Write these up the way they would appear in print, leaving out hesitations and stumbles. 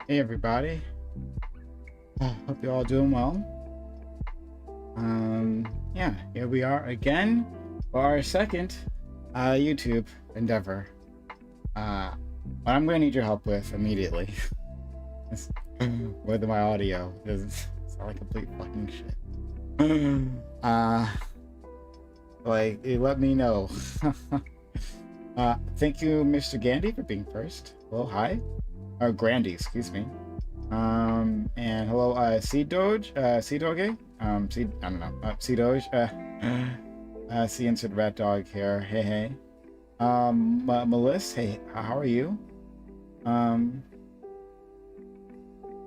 Hey everybody. Hope you're all doing well. Yeah, here we are again for our second YouTube endeavor. What I'm gonna need your help with immediately is with my audio. It's like complete fucking shit. Let me know. Thank you, Mr. Gandy, for being first. Hello, hi. Or Grandy, excuse me. And hello, C Doge, C Doge, I don't know, C Doge, C insert rat dog here. Hey, hey. Melissa, hey, how are you?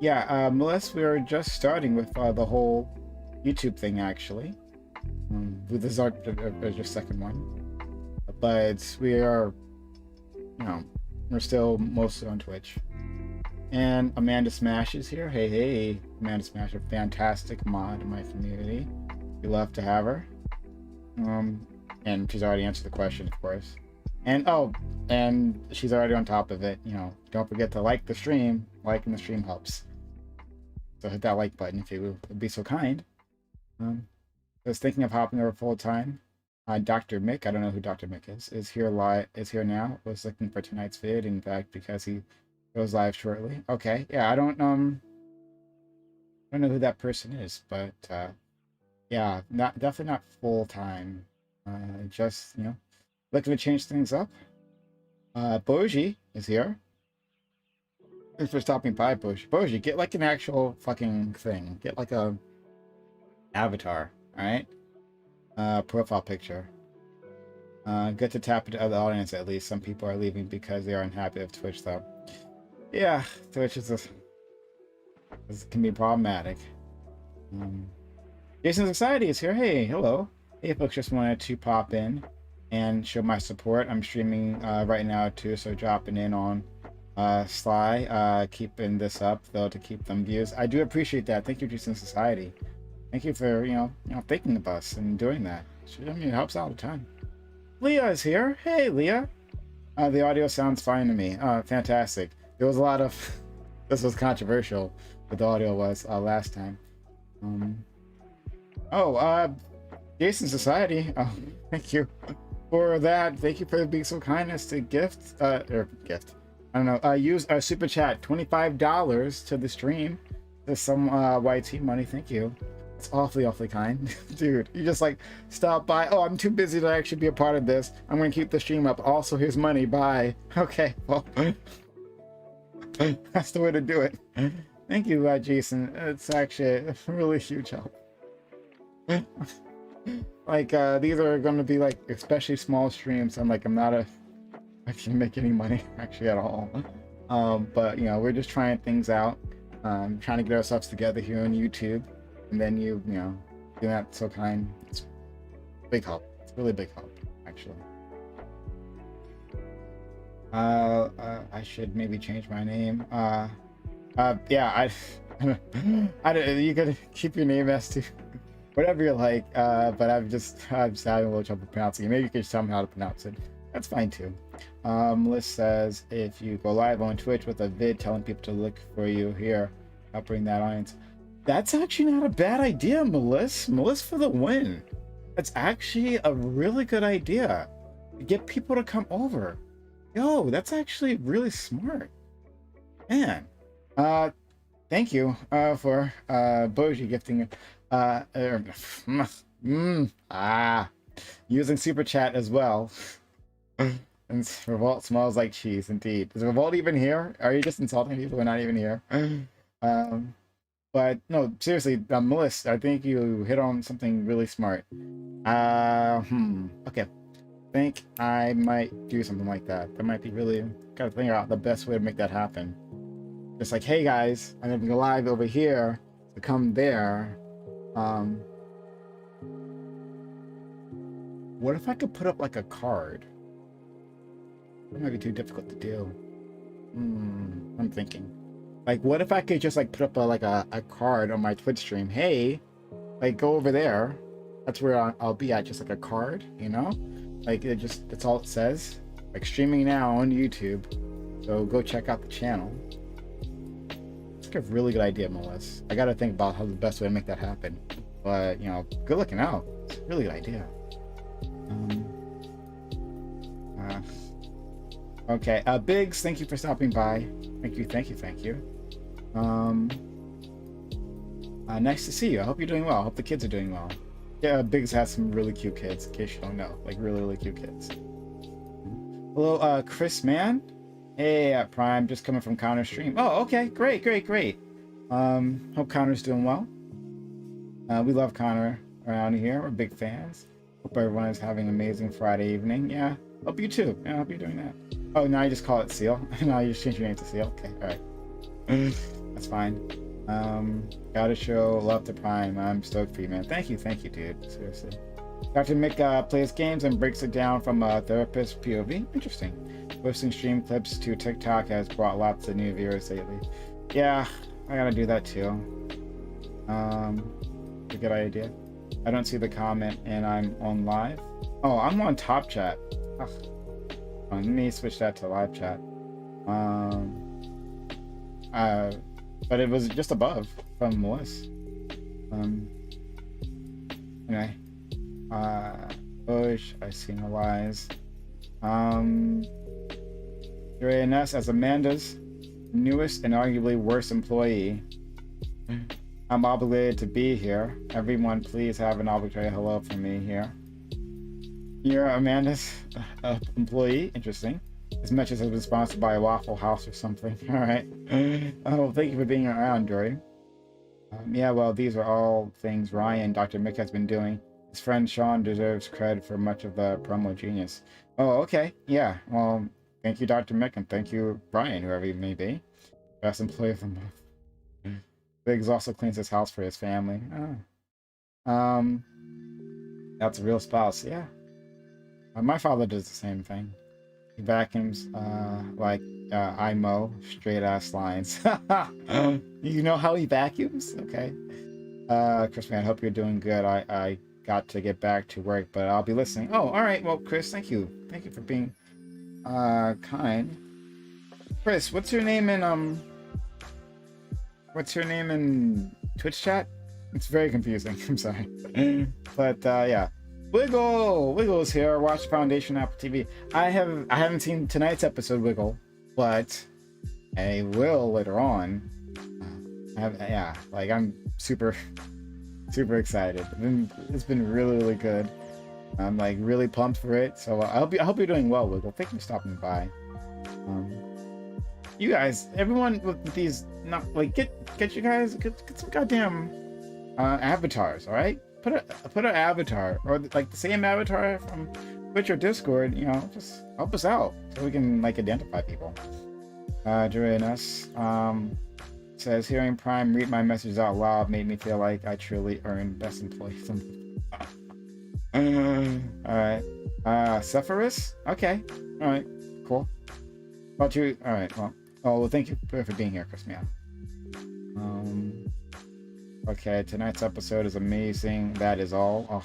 Yeah, Melissa, we were just starting with the whole YouTube thing actually. This is our just second one, but we are, we're still mostly on Twitch. And Amanda Smash is here. Hey, hey, Amanda Smash, a fantastic mod in my community. We love to have her. And she's already answered the question, of course. And and she's already on top of it. Don't forget to like the stream. Liking the stream helps. So hit that like button if you would be so kind. I was thinking of hopping over full time. Dr. Mick, I don't know who Dr. Mick is here live. Is here now. Was looking for tonight's vid. In fact, because he goes live shortly. Okay, yeah, I don't know who that person is, but yeah, definitely not full time. Just looking to change things up. Boji is here. Thanks for stopping by, Boji. Boji, get like an actual fucking thing. Get like a avatar, all right? Profile picture. Good to tap into other audience at least. Some people are leaving because they are unhappy with Twitch though. Yeah, Twitch this can be problematic. Jason Society is here. Hey, hello. Hey, folks, just wanted to pop in and show my support. I'm streaming right now too, so dropping in on Sly, keeping this up though to keep them views. I do appreciate that. Thank you, Jason Society. Thank you for thinking of us and doing that. I mean, it helps out a ton. Leah is here. Hey, Leah. The audio sounds fine to me. Fantastic. There was a lot of this was controversial, but the audio was last time. Jason Society, thank you for that. Thank you for being so kind as to gift I don't know, use a super chat $25 to the stream. There's some YT money. Thank you. It's awfully kind. Dude, you just like stop by. Oh, I'm too busy to actually be a part of this. I'm gonna keep the stream up. Also, here's money. Bye. Okay, well that's the way to do it. Thank you, Jason. It's actually a really huge help. Like these are going to be like especially small streams. I can make any money actually at all. But we're just trying things out, trying to get ourselves together here on YouTube, and then you know doing that so kind. It's big help. It's really big help actually. I should maybe change my name. Yeah, you could keep your name as to whatever you like. But I'm just having a little trouble pronouncing it. Maybe you could just tell me how to pronounce it. That's fine too. Melissa says if you go live on Twitch with a vid telling people to look for you here, I'll bring that audience. That's actually not a bad idea, Melissa. Melissa for the win. That's actually a really good idea. Get people to come over. Yo, that's actually really smart. Man. Thank you for Boji gifting using super chat as well. And Revolt smells like cheese indeed. Is Revolt even here? Are you just insulting people who are not even here? But no, seriously, Melissa, I think you hit on something really smart. Okay. I think I might do something like that. That might be really gotta figure out the best way to make that happen. Just like, hey guys, I'm gonna go live over here, so come there. What if I could put up like a card? That might be too difficult to do. I'm thinking. Like, what if I could just like put up a card on my Twitch stream? Hey, like go over there. That's where I'll be at, just like a card, Like that's all it says. Like streaming now on YouTube. So go check out the channel. like a really good idea, Melissa. I gotta think about how the best way to make that happen. But, you know, good looking out. It's a really good idea. Okay, Biggs, thank you for stopping by. Thank you. Nice to see you. I hope you're doing well. I hope the kids are doing well. Yeah, Biggs has some really cute kids, in case you don't know. Like, really, really cute kids. Hello, Chris Man. Hey, Prime, just coming from Counter stream. Oh, okay, great. Hope Connor's doing well. We love Connor around here. We're big fans. Hope everyone is having an amazing Friday evening. Yeah, hope you too. Yeah, I hope you're doing that. Oh, now you just call it Seal. Now you just change your name to Seal. Okay, all right. That's fine. Gotta show love to Prime. I'm stoked for you, man. Thank you, dude. Seriously. Dr. Mick plays games and breaks it down from a therapist POV. Interesting. Posting stream clips to TikTok has brought lots of new viewers lately. Yeah, I gotta do that too. A good idea. I don't see the comment and I'm on live. Oh, I'm on top chat. Ugh. Let me switch that to live chat. But it was just above from Melissa. Anyway. Bush, I see no lies. Ness as Amanda's newest and arguably worst employee. I'm obligated to be here. Everyone, please have an obligatory hello from me here. You're Amanda's employee? Interesting. As much as it's been sponsored by a Waffle House or something. Alright. Oh, thank you for being around, Jory. Yeah, well, these are all things Ryan, Dr. Mick has been doing. His friend Sean deserves credit for much of the promo genius. Oh, okay. Yeah, well, thank you, Dr. Mick, and thank you, Brian, whoever you may be. Best employee of the month. Biggs also cleans his house for his family. Oh. That's a real spouse, yeah. My father does the same thing. He vacuums like I mow, straight ass lines. You know how he vacuums? Okay. Chris, man, I hope you're doing good. I got to get back to work, but I'll be listening. Oh, all right. Well, Chris, thank you. Thank you for being kind. Chris, what's your name in Twitch chat? It's very confusing. I'm sorry. But yeah. Wiggle's here. Watch Foundation Apple TV. I haven't seen tonight's episode, Wiggle, but I will later on. I'm super excited. It's been really good. I'm like really pumped for it. So I hope you're doing well, Wiggle. Thank you for stopping by. You guys, everyone with these, not like get some goddamn avatars, all right? Put an avatar or like the same avatar from Twitch or Discord. You know, just help us out so we can like identify people. Join us. Says hearing Prime read my messages out loud made me feel like I truly earned best employee. All right. Sephiroth? Okay. All right. Cool. About you? All right. Well, thank you for being here, Chris. Yeah. Okay, tonight's episode is amazing. That is all. Oh.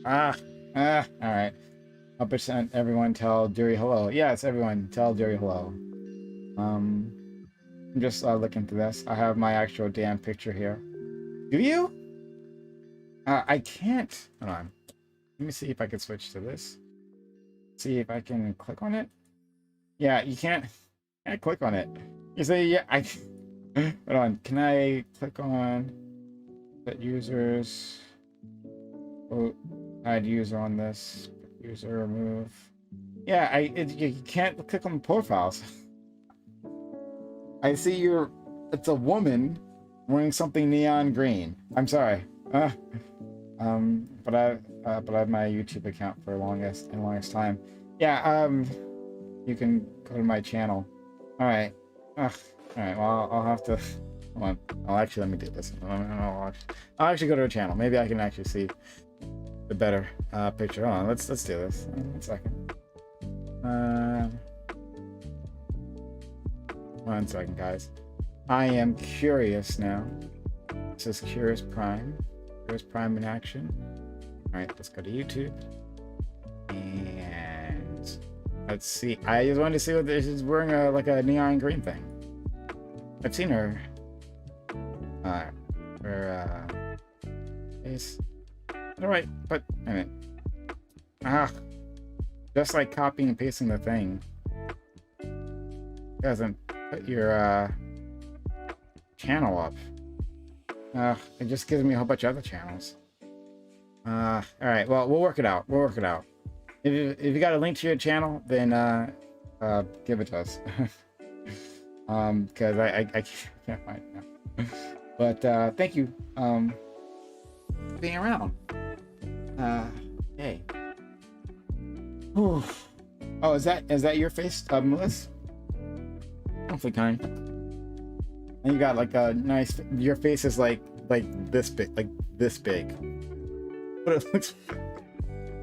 All right. 100% everyone tell Jerry hello. Yes, everyone tell Jerry hello. I'm just looking through this. I have my actual damn picture here. Do you? I can't. Hold on. Let me see if I can switch to this. See if I can click on it. Yeah, you can't click on it. You say, yeah, hold on. Can I click on that users? Oh, add user on this. User remove. Yeah, you can't click on profiles. I see it's a woman wearing something neon green. I'm sorry. But I had my YouTube account for the longest time. Yeah, you can go to my channel. All right. All right. Well, I'll have to. Hold on. Let me do this. I'll actually go to a channel. Maybe I can actually see the better picture. Hold on. Let's do this. 1 second. 1 second, guys. I am curious now. This is Curious Prime. Curious Prime in action. All right. Let's go to YouTube. And let's see. I just wanted to see what this is wearing like a neon green thing. I've seen her Uh, for face. All right, but I mean, just like copying and pasting the thing doesn't put your channel up. It just gives me a whole bunch of other channels. All right, well, we'll work it out. We'll work it out. If you got a link to your channel, then give it to us. Because I can't find it now. But thank you for being around. Hey. Whew. Oh, is that your face, Melissa? Awfully kind. And you got like a nice. Your face is like this big, But it looks.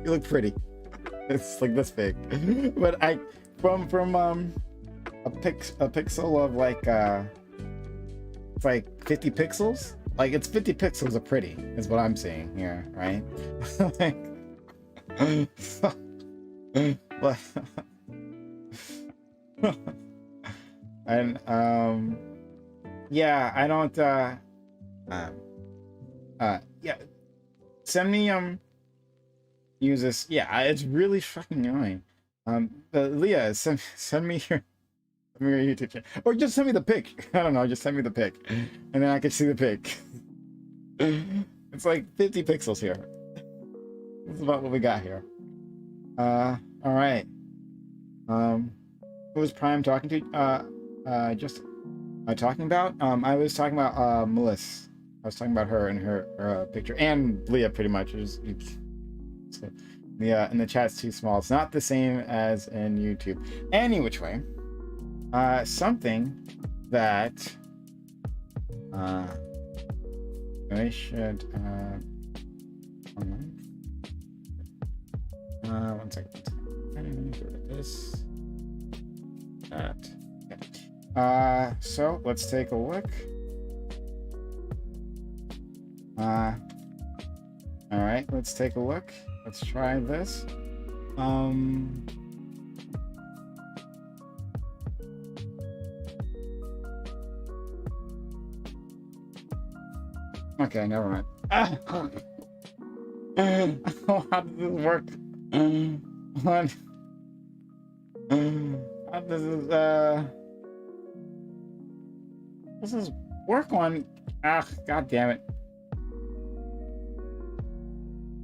You look pretty. It's like this big. But from a pixel of like it's like 50 pixels. Like it's 50 pixels of pretty is what I'm seeing here, right? Like, but and yeah, I don't yeah, send me use this. Yeah, it's really fucking annoying. Leah, send me your YouTube channel, or just send me the pic. I don't know, just send me the pic, and then I can see the pic. It's like 50 pixels here. This is about what we got here. All right. Who was Prime talking to? Just talking about? I was talking about Melissa. I was talking about her and her picture, and Leah pretty much. Yeah, and the chat's too small. It's not the same as in YouTube. Any which way. Something that I should one second. This. That. Okay. So let's take a look. All right, let's take a look. Let's try this. Okay, never mind. How does this work? How does this work on? God damn it!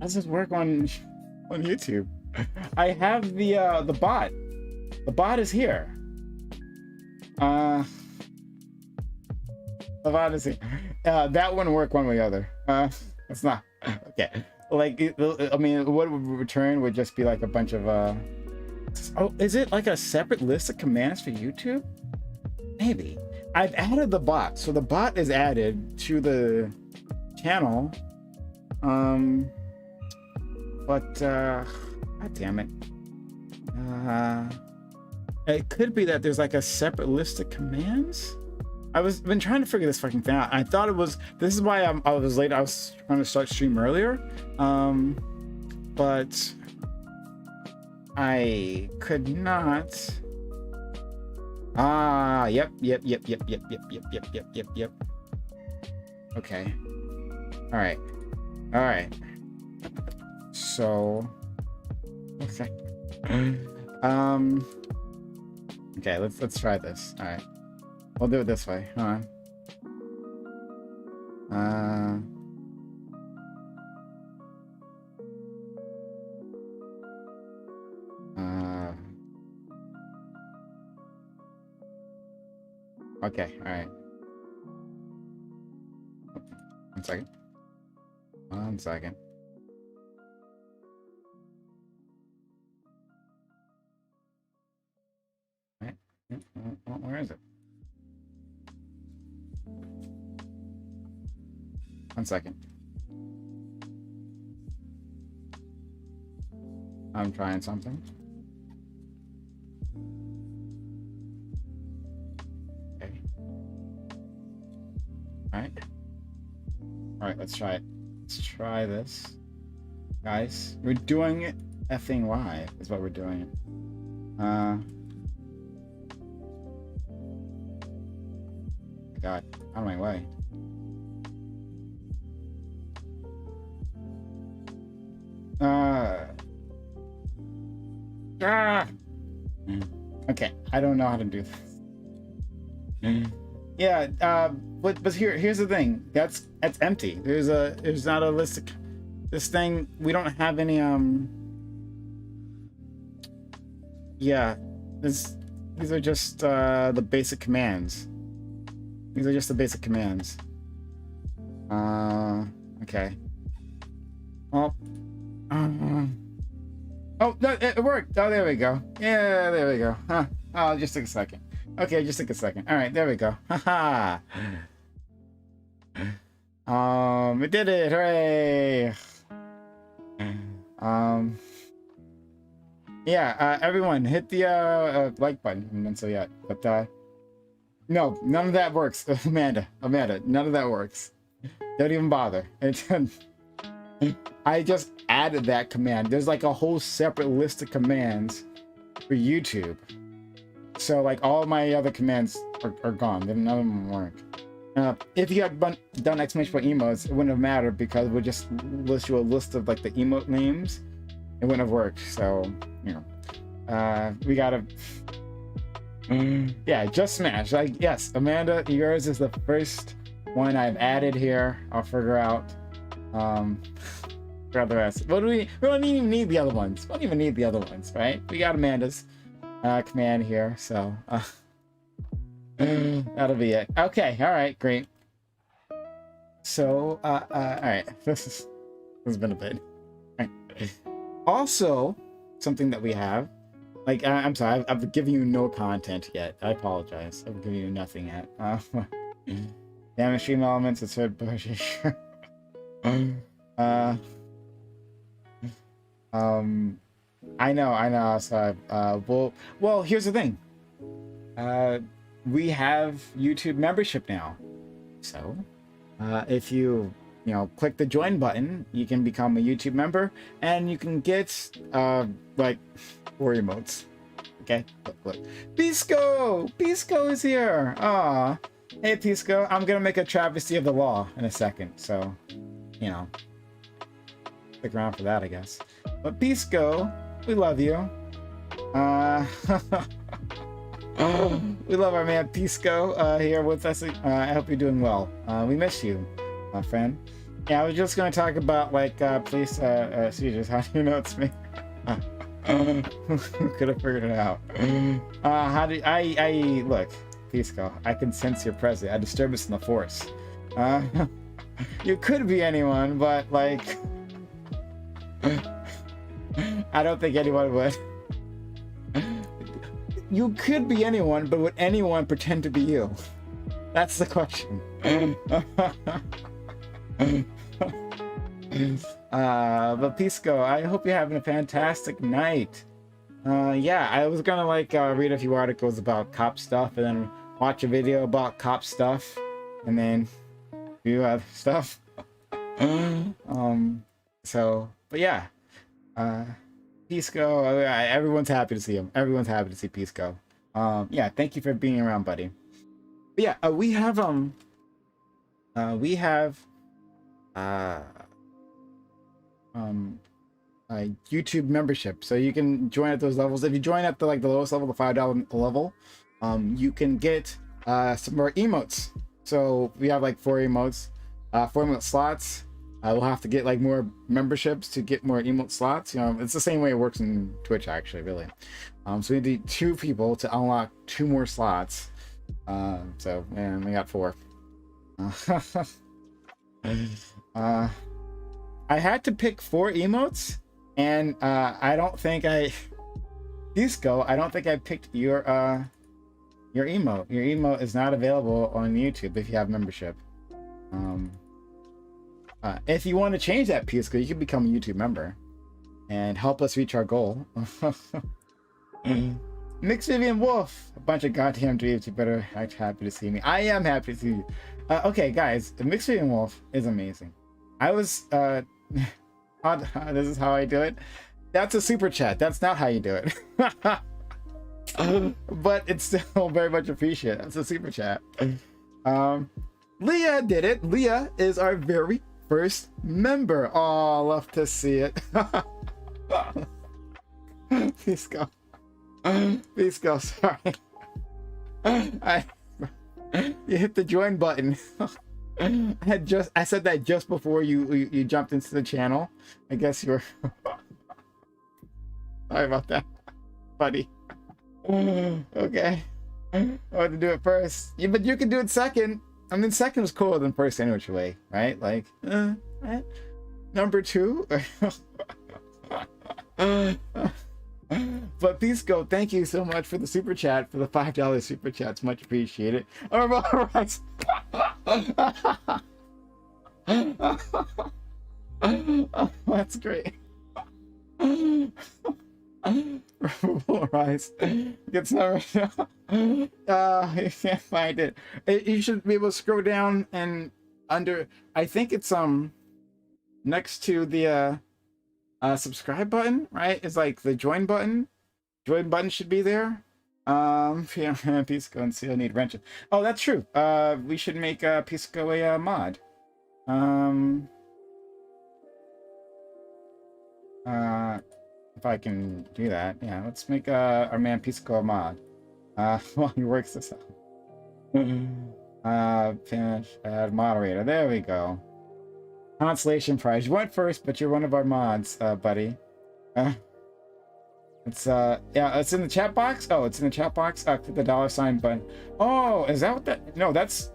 How does this work on YouTube? I have the bot. The bot is here. The bot is here. That wouldn't work one way or the other. It's not okay. Like, I mean, what it would return would just be like a bunch of Oh, is it like a separate list of commands for YouTube? Maybe. I've added the bot, so the bot is added to the channel. But god damn it. It could be that there's like a separate list of commands. Been trying to figure this fucking thing out. I thought it was. This is why I was late. I was trying to start stream earlier, but I could not. Yep. Okay. All right. So, okay. Okay. Let's try this. All right. We'll do it this way. Hold on. Okay, alright. One second. Right. Where is it? 1 second. I'm trying something. Okay. Alright, let's try it. Let's try this. Guys, we're doing it effing live is what we're doing. God, out of my way. Ah! Okay, I don't know how to do this. Yeah, but here's the thing. That's empty. There's not a list of this thing. We don't have any yeah, these are just the basic commands. These are just the basic commands. Okay. Oh. Oh, no, it worked. Oh, there we go. Yeah, there we go. Huh. Oh, just took a second. Okay, just took a second. All right, there we go. Haha. It did it. Hooray. Yeah, everyone hit the like button. And so yeah, but no, none of that works. Amanda, none of that works. Don't even bother. I just added that command. There's like a whole separate list of commands for YouTube. So like all my other commands are gone. None of them work. If you had done exclamation point emotes, it wouldn't have mattered because it would just list you a list of like the emote names. It wouldn't have worked. So, you know, we gotta, yeah, just smash. Like, yes, Amanda, yours is the first one I've added here. I'll figure out, for the rest. What do we don't even need the other ones. We don't even need the other ones, right? We got Amanda's command here, so that'll be it. Okay, all right, great. So, all right, this has been a bit. Right. Also, something that we have, like, I'm sorry, I've given you no content yet. I apologize. I've given you nothing yet. Damage stream elements, it's third push. I know. So, well, here's the thing. We have YouTube membership now. So, if you click the join button, you can become a YouTube member, and you can get like 4 emotes. Okay, look. Pisco is here. Ah, hey Pisco. I'm gonna make a travesty of the law in a second, so stick around for that, I guess. But Pisco, we love you. We love our man Pisco here with us. I hope you're doing well. We miss you, my friend. Yeah, I was just going to talk about like police seizures. How do you know it's me? Could have figured it out. How do I look, Pisco? I can sense your presence. A disturbance in the force. You could be anyone, but like, I don't think anyone would. You could be anyone, but would anyone pretend to be you? That's the question. But Pisco, I hope you're having a fantastic night. Yeah, I was gonna like read a few articles about cop stuff and then watch a video about cop stuff and then do other stuff. So, but yeah, Pisco, everyone's happy to see him. Everyone's happy to see Pisco. Yeah, thank you for being around, buddy. But yeah, we have YouTube membership, so you can join at those levels. If you join at the lowest level, the $5 level, you can get some more emotes. So we have like 4 emotes, 4 emote slots. We'll have to get like more memberships to get more emote slots. It's the same way it works in Twitch, actually, really. So we need 2 people to unlock 2 more slots. So man, we got 4. I had to pick 4 emotes, and I don't think Disco, I don't think I picked your emote. Your emote is not available on YouTube if you have membership. If you want to change that, Pisco, you can become a YouTube member and help us reach our goal. Mixed Vivian Wolf, a bunch of goddamn dreams. You better act happy to see me. I am happy to see you. Okay, guys, Mixed Vivian Wolf is amazing. I was this is how I do it. That's a super chat. That's not how you do it. But it's still very much appreciated. That's a super chat. Leah did it. Leah is our very first member. Oh, love to see it. Pisco. Pisco, sorry. I you hit the join button. I said that just before you jumped into the channel. I guess you were sorry about that, buddy. Okay. I want to do it first. Yeah, but you can do it second. I mean, second was cooler than first any which way, right? Like, right? Number 2. But Pisco, thank you so much for the super chat, for the $5 super chats, much appreciated. All right. That's great. Rise gets never. You can't find it. You should be able to scroll down and under. I think it's next to the subscribe button, right? It's like the join button. Join button should be there. Pisco and Seal need wrenches. Oh, that's true. We should make Pisco a mod. If I can do that, yeah. Let's make our man Pisco a mod. While he works this out. Finish. Add moderator. There we go. Consolation prize. You went first, but you're one of our mods, buddy. It's yeah, it's in the chat box. Oh, it's in the chat box. Click the $ button. Oh, is that what that? No, that's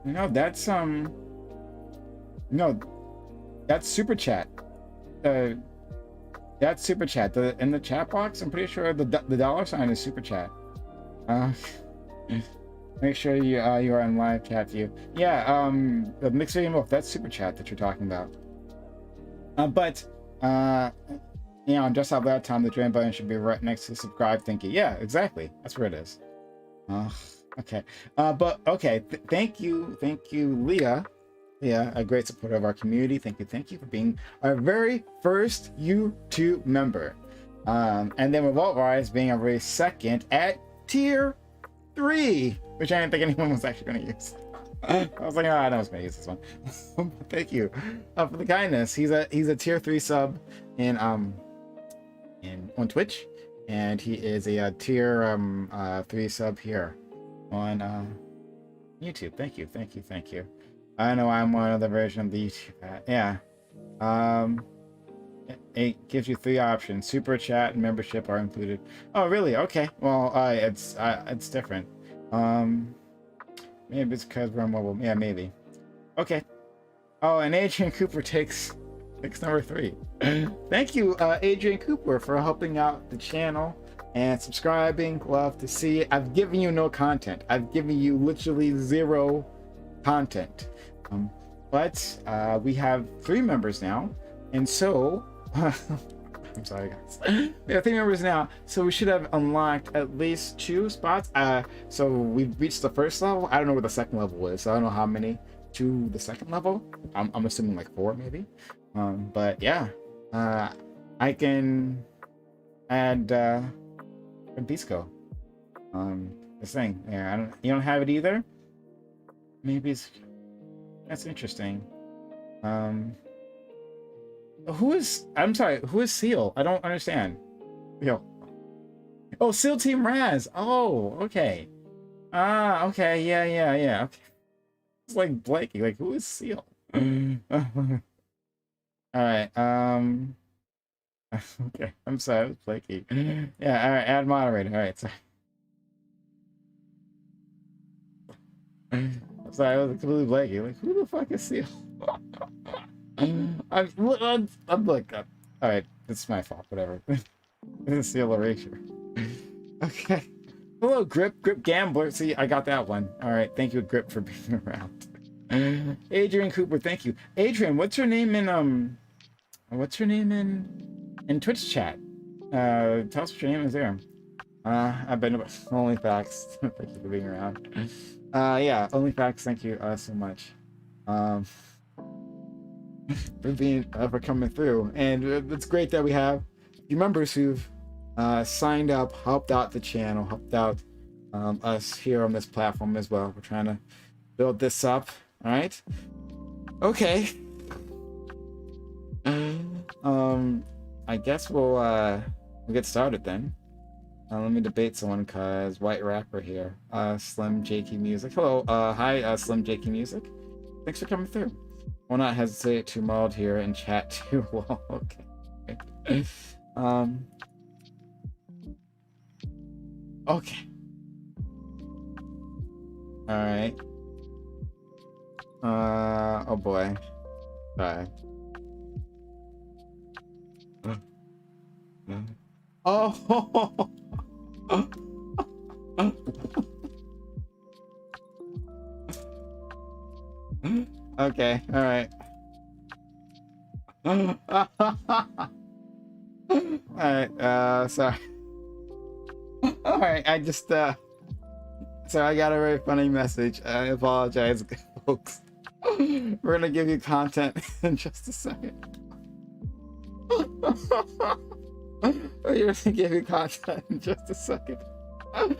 no, that's no, that's super chat. That's super chat. In the chat box, I'm pretty sure the $ is super chat. Make sure you are in live chat view. Yeah, the mixed video milk, that's super chat that you're talking about. But you know, just at that time, the join button should be right next to subscribe. Thank you. Yeah, exactly. That's where it is. Okay. But okay. Thank you, Leah. Yeah, a great supporter of our community. Thank you for being our very first YouTube member. And then Revolt Rise being our very second at tier 3, which I didn't think anyone was actually going to use. I was like, oh, I know I was going to use this one. Thank you for the kindness. He's a tier 3 sub on Twitch, and he is a tier 3 sub here on YouTube. Thank you. I know I'm one of the version of the YouTube. Yeah. It gives you 3 options. Super chat and membership are included. Oh, really? Okay. Well, it's different. Maybe it's because we're on mobile. Yeah, maybe. Okay. Oh, and Adrian Cooper takes number 3. Thank you, Adrian Cooper, for helping out the channel and subscribing. Love to see it. I've given you no content. I've given you literally 0 content. But we have 3 members now, and so I'm sorry, guys. We have 3 members now, so we should have unlocked at least 2 spots. So we've reached the first level. I don't know what the second level is, so I don't know how many to the second level. I'm assuming like 4 maybe. But yeah, I can add Pisco. This thing. Yeah, you don't have it either. Maybe that's interesting. Who is Seal? I don't understand. Oh, Seal Team Raz. Oh, okay. Okay, yeah. Okay. It's like Blakey. Like, who is Seal? Alright, okay, I'm sorry, it was Blakey. Yeah, alright, add moderator. Alright, sorry. I'm sorry, I was completely Blakey. Like, who the fuck is Seal? I'm like, alright, it's my fault, whatever. This is Seal Erasure. Okay. Hello, Grip Gambler. See, I got that one. Alright, thank you, Grip, for being around. Adrian Cooper, thank you. Adrian, what's your name in Twitch chat? Tell us what your name is there. I've been OnlyFacts. Thank you for being around. Yeah, OnlyFacts, thank you so much. For coming through. And it's great that we have few members who've signed up, helped out the channel, helped out us here on this platform as well. We're trying to build this up. All right. Okay. I guess we'll we'll get started then. Let me debate someone, cause white rapper here. Slim JK Music. Hello. Hi, Slim JK Music. Thanks for coming through. Will not hesitate to mod here and chat too. Well, okay. Okay. All right. Oh boy. Bye. Oh. Okay. All right. All right. Sorry. All right. I just so I got a very funny message. I apologize, folks. We're gonna give you content in just a second. We're gonna give you content in just a second. All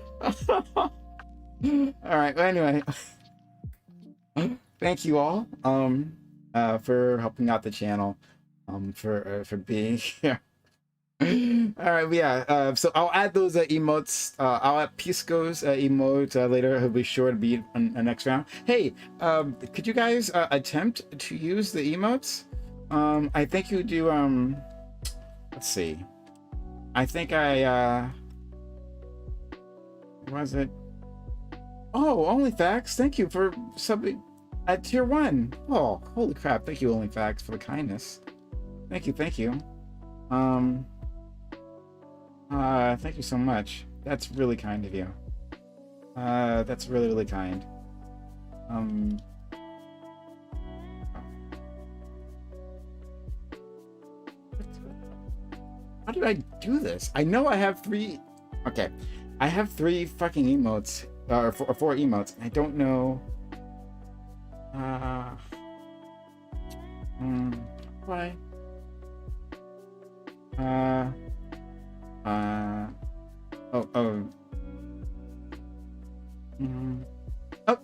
right. Well, anyway, thank you all for helping out the channel, for being here. All right, yeah. So I'll add those emotes. I'll add Pisco's emote later. He'll be sure to be on the next round. Hey, could you guys attempt to use the emotes? I think you do. Let's see. I think I was it? Oh, OnlyFacts. Thank you for subbing at tier 1. Oh, holy crap! Thank you, OnlyFacts, for the kindness. Thank you, thank you. Thank you so much. That's really kind of you. That's really, really kind. How did I do this? I know I have 3. Okay, I have 3 fucking emotes, or 4 emotes. I don't know. Why? Oh,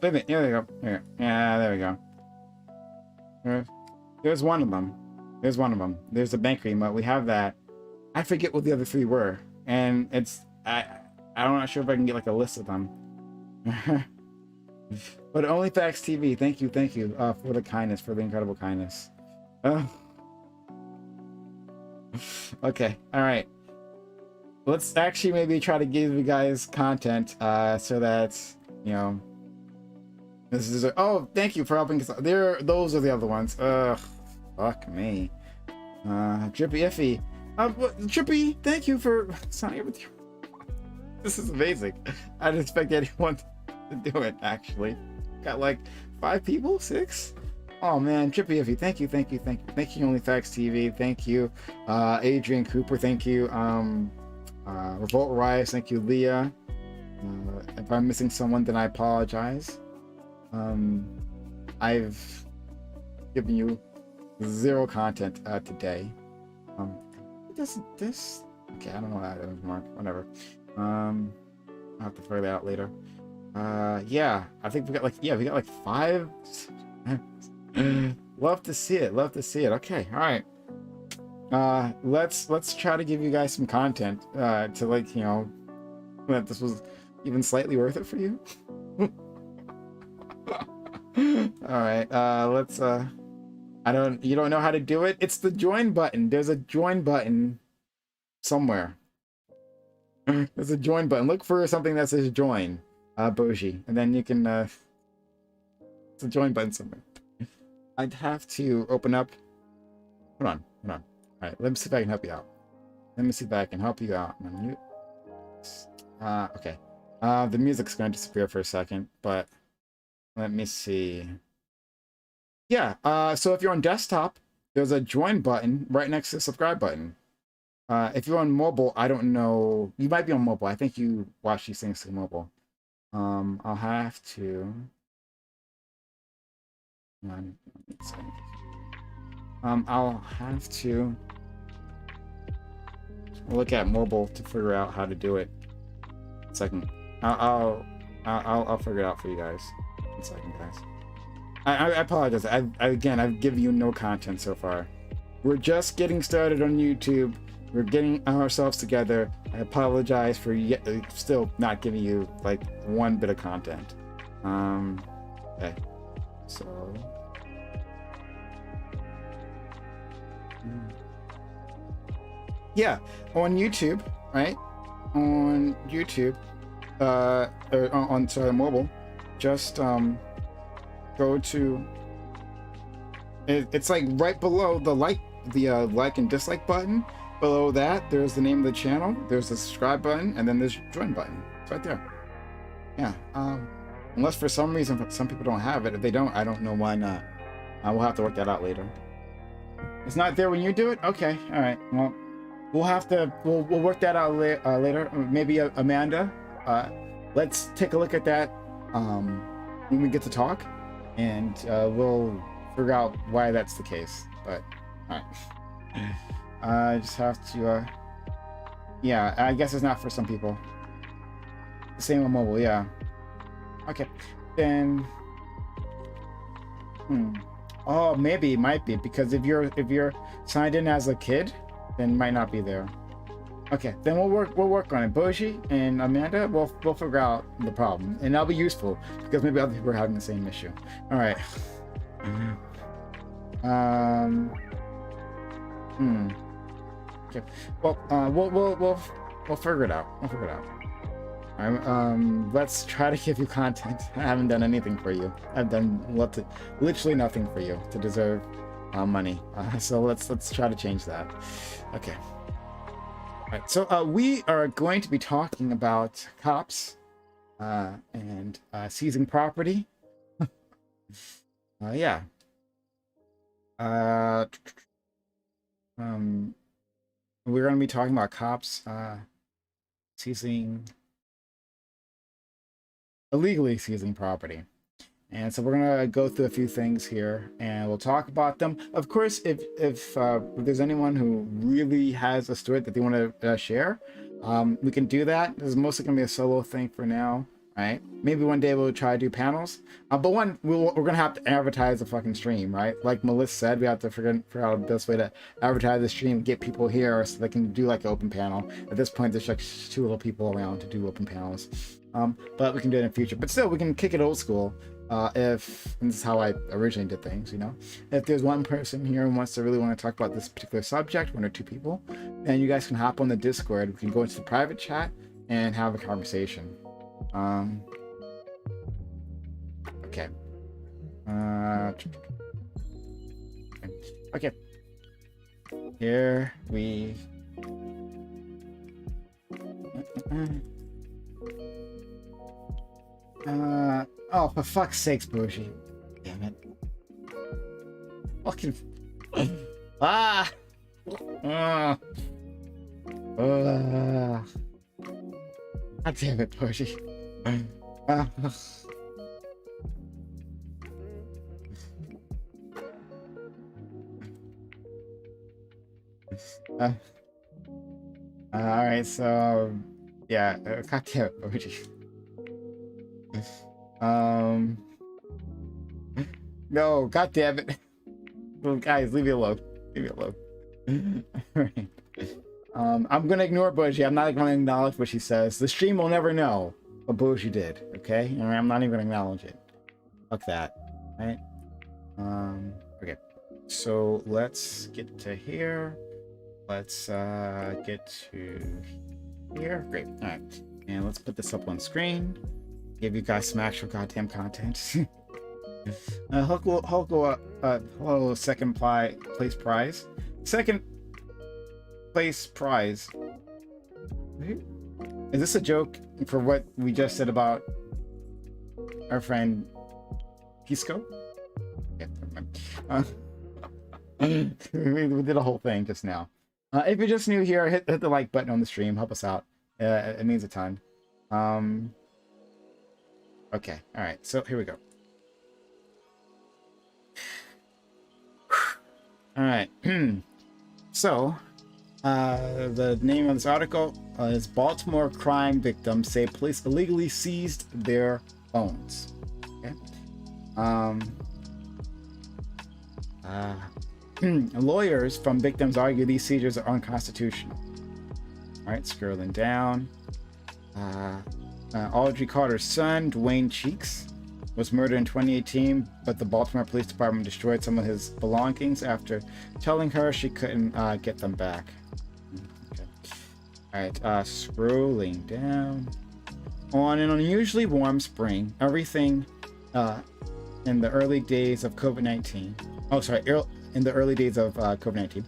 wait a minute. There we go. Here. Yeah, there we go. There's one of them. There's one of them. There's the bank emote. We have that. I forget what the other 3 were, and it's I'm not sure if I can get like a list of them. But OnlyFacts TV, thank you for the kindness, for the incredible kindness. Okay, all right. Let's actually maybe try to give you guys content, so that this is. Oh, thank you for helping us. Those are the other ones. Fuck me. Drippy Iffy. Trippy, thank you for signing up with you. This is amazing. I didn't expect anyone to do it, actually. Got like 5 people? 6? Oh man, Trippy Iffy, thank you. Thank you, OnlyFacts TV, thank you. Adrian Cooper, thank you. Revolt Rise, thank you, Leah. If I'm missing someone, then I apologize. I've given you 0 content today. This okay, I don't know how that is, Mark. Whatever. I'll have to figure that out later. Yeah, I think we got like 5. Love to see it. Okay, all right. Let's try to give you guys some content to that this was even slightly worth it for you. All right. Let's you don't know how to do it? It's the join button. There's a join button somewhere. There's a join button. Look for something that says join, Boji, and then you can it's a join button somewhere. I'd have to open up. Hold on. All right, let me see if I can help you out. I'm mute. Okay. The music's going to disappear for a second, but let me see. Yeah, so if you're on desktop, there's a join button right next to the subscribe button. If you're on mobile, I don't know. You might be on mobile. I think you watch these things through mobile. I'll have to. I'll have to look at mobile to figure out how to do it. 1 second. I'll figure it out for you guys. 1 second, guys. I apologize. I've given you no content so far. We're just getting started on YouTube. we're getting ourselves together. I apologize for still not giving you like one bit of content. Okay, so yeah, on YouTube, right? On YouTube, or on sorry, mobile, just go to it's like right below the like and dislike button. Below that, there's the name of the channel, there's the subscribe button, and then there's join button. It's right there. Yeah. Unless for some reason some people don't have it. If they don't, I don't know why not. We'll have to work that out later. It's not there when you do it? Okay. All right. Well, we'll work that out later. Maybe Amanda. Let's take a look at that when we get to talk, and we'll figure out why that's the case. But all right. I just have to. Yeah, I guess it's not for some people. The same on mobile. Yeah. Okay. Then. Oh, maybe it might be because if you're signed in as a kid, then it might not be there. Okay, then we'll work on it. Boji and Amanda, we'll figure out the problem, and that'll be useful because maybe other people are having the same issue. All right. Okay. Well, we'll figure it out. We'll figure it out. Let's try to give you content. I haven't done anything for you. I've done literally nothing for you to deserve money. So let's try to change that. Okay. All right. So we are going to be talking about cops and seizing property. Yeah. We're going to be talking about cops illegally seizing property. And so we're gonna go through a few things here and we'll talk about them. Of course, if there's anyone who really has a story that they want to share, we can do that. This is mostly gonna be a solo thing for now, right? Maybe one day we'll try to do panels. But we're gonna have to advertise the fucking stream, right? Like Melissa said, we have to figure out the best way to advertise the stream, get people here so they can do like an open panel. At this point, there's like too little people around to do open panels. But we can do it in the future. But still, we can kick it old school. And this is how I originally did things, you know. If there's one person here who wants to really want to talk about this particular subject, one or two people, then you guys can hop on the Discord. We can go into the private chat and have a conversation. Okay. Okay. Here we. Oh, for fuck's sakes, Boji. Damn it. Fucking. Ah! God damn it, Boji. Alright, so. Yeah, god damn it, Boji. No, god damn it. Well, guys, leave me alone. Leave me alone. Alright. I'm gonna ignore Boji. I'm not gonna acknowledge what she says. The stream will never know what Boji did, okay? I'm not even gonna acknowledge it. Fuck that. Right? Okay. So let's get to here. Let's get to here. Great. Alright. And let's put this up on screen. Give you guys some actual goddamn content. Hulk will hello, second place prize. Second place prize. Is this a joke for what we just said about our friend Pisco? Yeah, we did a whole thing just now. If you're just new here, hit the like button on the stream. Help us out. It means a ton. Okay, all right. So here we go. All right. So, the name of this article is Baltimore crime victims say police illegally seized their phones. Okay. Lawyers from victims argue these seizures are unconstitutional. All right, scrolling down. Audrey Carter's son, Dwayne Cheeks, was murdered in 2018, but the Baltimore Police Department destroyed some of his belongings after telling her she couldn't get them back. Okay. All right, scrolling down. On an unusually warm spring, everything in the early days of COVID-19. In the early days of COVID-19,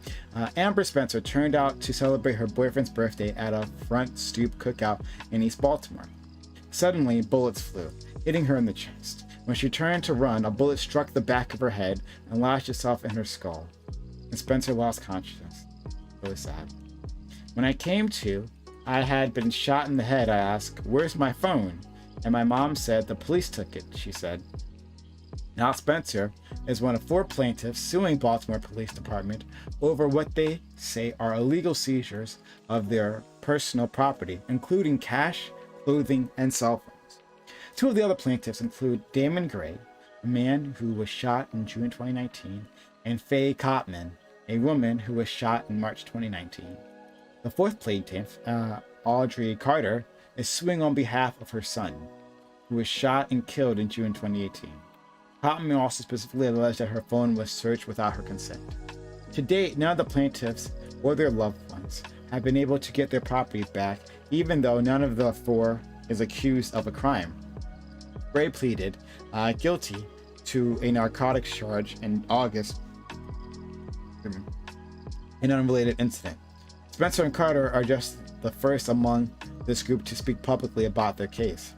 Amber Spencer turned out to celebrate her boyfriend's birthday at a front stoop cookout in East Baltimore. Suddenly, bullets flew, hitting her in the chest. When she turned to run, a bullet struck the back of her head and lodged itself in her skull, and Spencer lost consciousness. Really sad. When I came to, I had been shot in the head. I asked, "Where's my phone?" And my mom said, "The police took it," she said. Now Spencer is one of 4 plaintiffs suing Baltimore Police Department over what they say are illegal seizures of their personal property, including cash, clothing, and cell phones. 2 of the other plaintiffs include Damon Gray, a man who was shot in June 2019, and Faye Cotman, a woman who was shot in March 2019. The 4th plaintiff, Audrey Carter, is suing on behalf of her son, who was shot and killed in June 2018. Cotman also specifically alleged that her phone was searched without her consent. To date, none of the plaintiffs or their loved ones have been able to get their property back, even though none of the 4 is accused of a crime. Gray pleaded guilty to a narcotics charge in August in an unrelated incident. Spencer and Carter are just the first among this group to speak publicly about their case.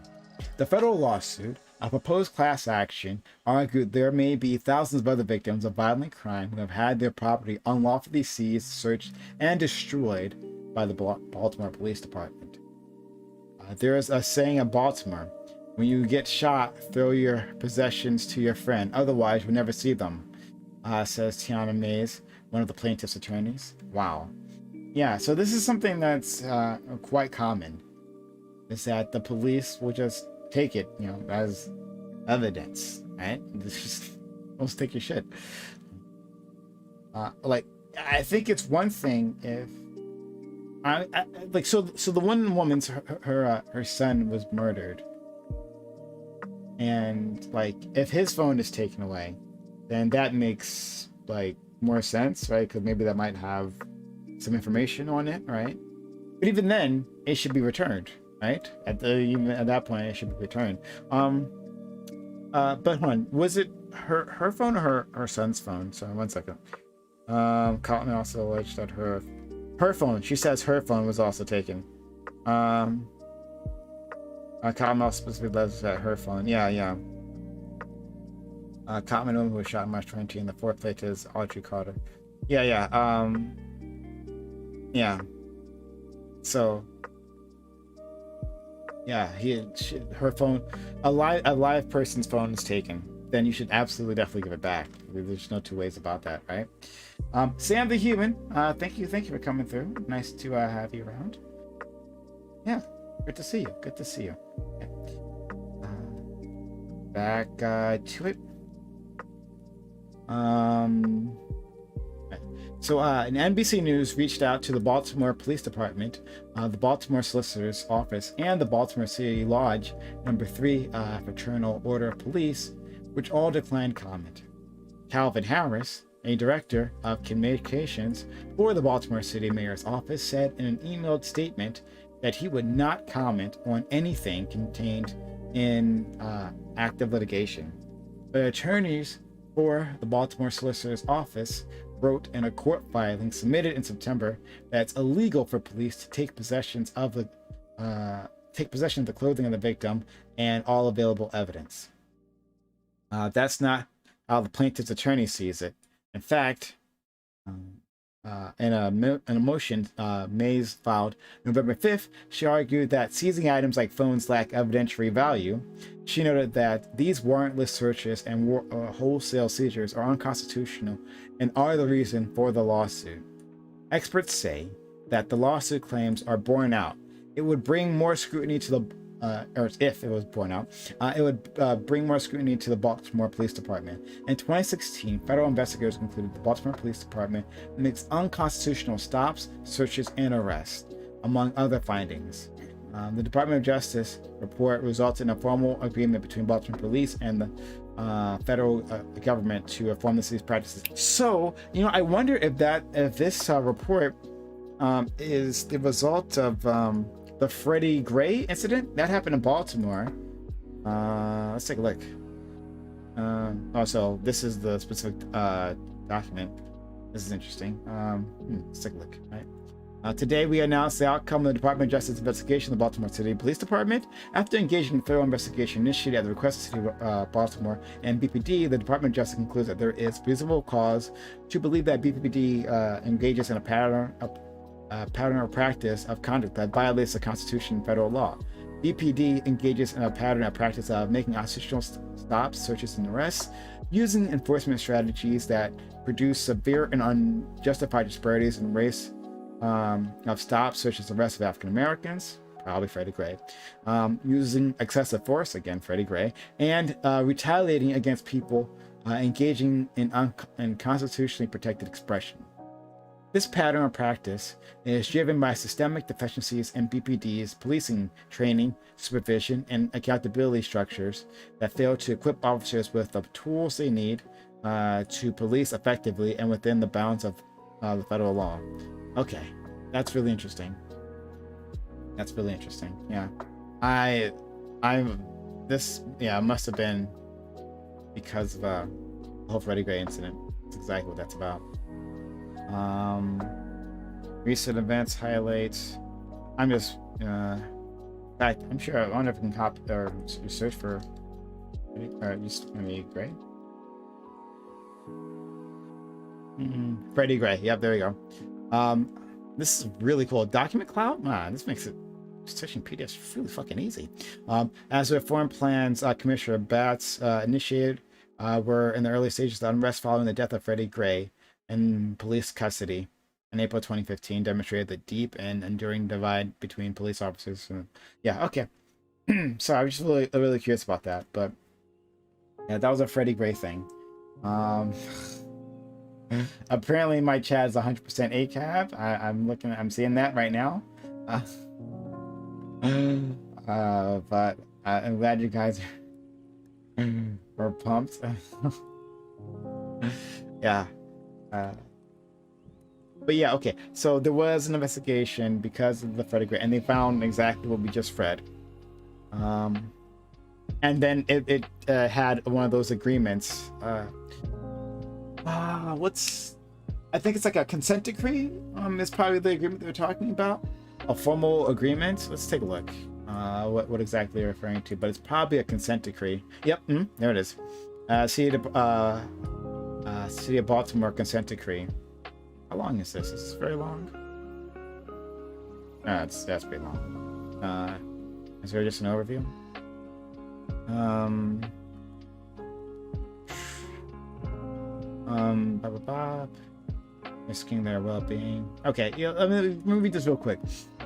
The federal lawsuit, a proposed class action, argued there may be thousands of other victims of violent crime who have had their property unlawfully seized, searched, and destroyed by the Baltimore Police Department. There is a saying in Baltimore, when you get shot, throw your possessions to your friend, otherwise you'll never see them, says Tiana Mays, one of the plaintiff's attorneys. Wow. Yeah, so this is something that's quite common, is that the police will just take it, as evidence, right? Just take your shit. I think it's one thing if so the one woman's her son was murdered, and if his phone is taken away, then that makes more sense, right? Because maybe that might have some information on it, right? But even then, it should be returned, right? Even at that point, it should be returned. But hold on, was it her phone or her son's phone? Sorry, one second. Cotton also alleged that her phone. She says her phone was also taken. Cotton also specifically alleged that her phone. Yeah. Cotton who was shot in March 2020. The 4th plaintiff is Audrey Carter. Yeah. So, yeah, her phone, a live person's phone is taken. Then you should absolutely definitely give it back. There's no 2 ways about that, right? Sam the Human, thank you for coming through. Nice to have you around. Yeah, good to see you. Okay. Back to it. So, an NBC News reached out to the Baltimore Police Department, the Baltimore Solicitor's Office, and the Baltimore City Lodge Number 3 Fraternal Order of Police, which all declined comment. Calvin Harris, a director of communications for the Baltimore City Mayor's Office, said in an emailed statement that he would not comment on anything contained in active litigation. The attorneys for the Baltimore Solicitor's Office wrote in a court filing submitted in September that it's illegal for police to take possession of the clothing of the victim and all available evidence. That's not how the plaintiff's attorney sees it. In fact, in a motion Mays filed November 5th, she argued that seizing items like phones lack evidentiary value. She noted that these warrantless searches and wholesale seizures are unconstitutional and are the reason for the lawsuit. Experts say that the lawsuit claims are borne out. It would bring more scrutiny to or if it was borne out, it would bring more scrutiny to the Baltimore Police Department. In 2016, federal investigators concluded the Baltimore Police Department makes unconstitutional stops, searches, and arrests, among other findings. The Department of Justice report resulted in a formal agreement between Baltimore Police and the federal government to reform the city's practices. So, I wonder if this report is the result of the Freddie Gray incident that happened in Baltimore. Let's take a look. So this is the specific document. This is interesting. Let's take a look. Right. Today, we announced the outcome of the Department of Justice investigation of the Baltimore City Police Department. After engaging in a federal investigation initiated at the request of the City of Baltimore and BPD, the Department of Justice concludes that there is reasonable cause to believe that BPD engages in a pattern or practice of conduct that violates the Constitution and federal law. BPD engages in a pattern or practice of making unconstitutional stops, searches, and arrests, using enforcement strategies that produce severe and unjustified disparities in race of stops, such as arrests of African Americans, probably Freddie Gray, using excessive force, again Freddie Gray, and retaliating against people engaging in constitutionally protected expression. This pattern of practice is driven by systemic deficiencies in BPD's policing training, supervision, and accountability structures that fail to equip officers with the tools they need to police effectively and within the bounds of the federal law. Okay, that's really interesting. Yeah, must have been because of the whole Freddie Gray incident. That's exactly what that's about. Recent events highlights. I'm just in fact, I'm sure I wonder if I can copy or search for Gray. Freddie Gray. Yep, there we go. This is really cool. Document cloud? Man, this makes it searching PDFs really fucking easy. As the reform plans Commissioner Batts initiated were in the early stages of unrest following the death of Freddie Gray in police custody in April 2015, demonstrated the deep and enduring divide between police officers. Yeah, okay. So I was just really curious about that, but yeah, that was a Freddie Gray thing. Apparently my chat is 100% ACAB. I'm seeing that right now. But I'm glad you guys are pumped. Yeah. But yeah, okay. So there was an investigation because of the Freddie Gray, and they found exactly what we just read. And then it had one of those agreements. I think it's like a consent decree. Is probably the agreement they were talking about. A formal agreement. Let's take a look. What exactly they're referring to, but it's probably a consent decree. Yep, there it is. City of Baltimore consent decree. How long is this? Is this very long? That's pretty long. Is there just an overview? Risking their well-being. Okay, yeah, let me read this real quick.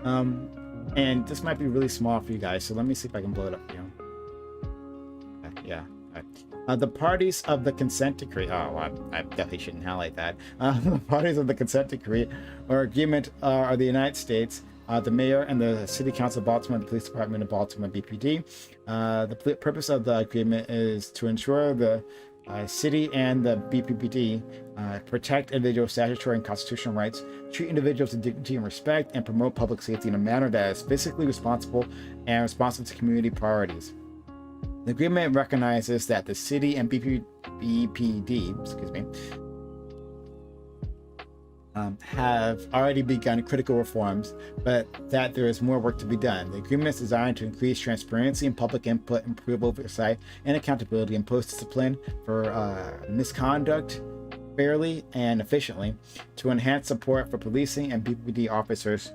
And this might be really small for you guys, so let me see if I can blow it up for you. Yeah. The parties of the consent decree. Oh, well, I definitely shouldn't highlight that. The parties of the consent decree or agreement are the United States, the mayor and the City Council of Baltimore, the Police Department of Baltimore, BPD. The purpose of the agreement is to ensure the city and the BPPD protect individual statutory and constitutional rights, treat individuals with dignity and respect, and promote public safety in a manner that is fiscally responsible and responsive to community priorities. The agreement recognizes that the city and BPD, have already begun critical reforms, but that there is more work to be done. The agreement is designed to increase transparency and public input, improve oversight and accountability, impose discipline for misconduct fairly and efficiently, to enhance support for policing and BPD officers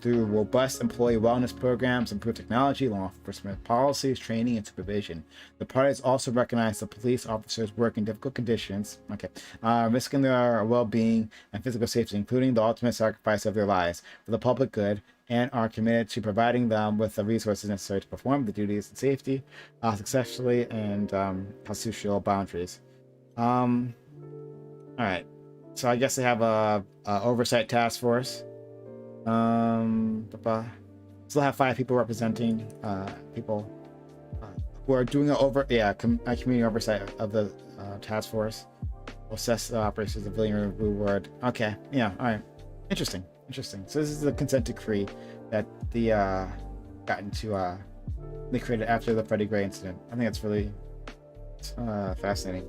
through robust employee wellness programs, improved technology, law enforcement policies, training, and supervision. The parties also recognize that police officers work in difficult conditions, risking their well-being and physical safety, including the ultimate sacrifice of their lives for the public good, and are committed to providing them with the resources necessary to perform the duties and safety successfully and constitutional boundaries. All right, so I guess they have a oversight task force. Still have 5 people representing people who are doing community oversight of the task force. Will assess the operations of civilian reward. Okay, yeah, all right, interesting. So this is the consent decree that the they created after the Freddie Gray incident. I think that's really fascinating.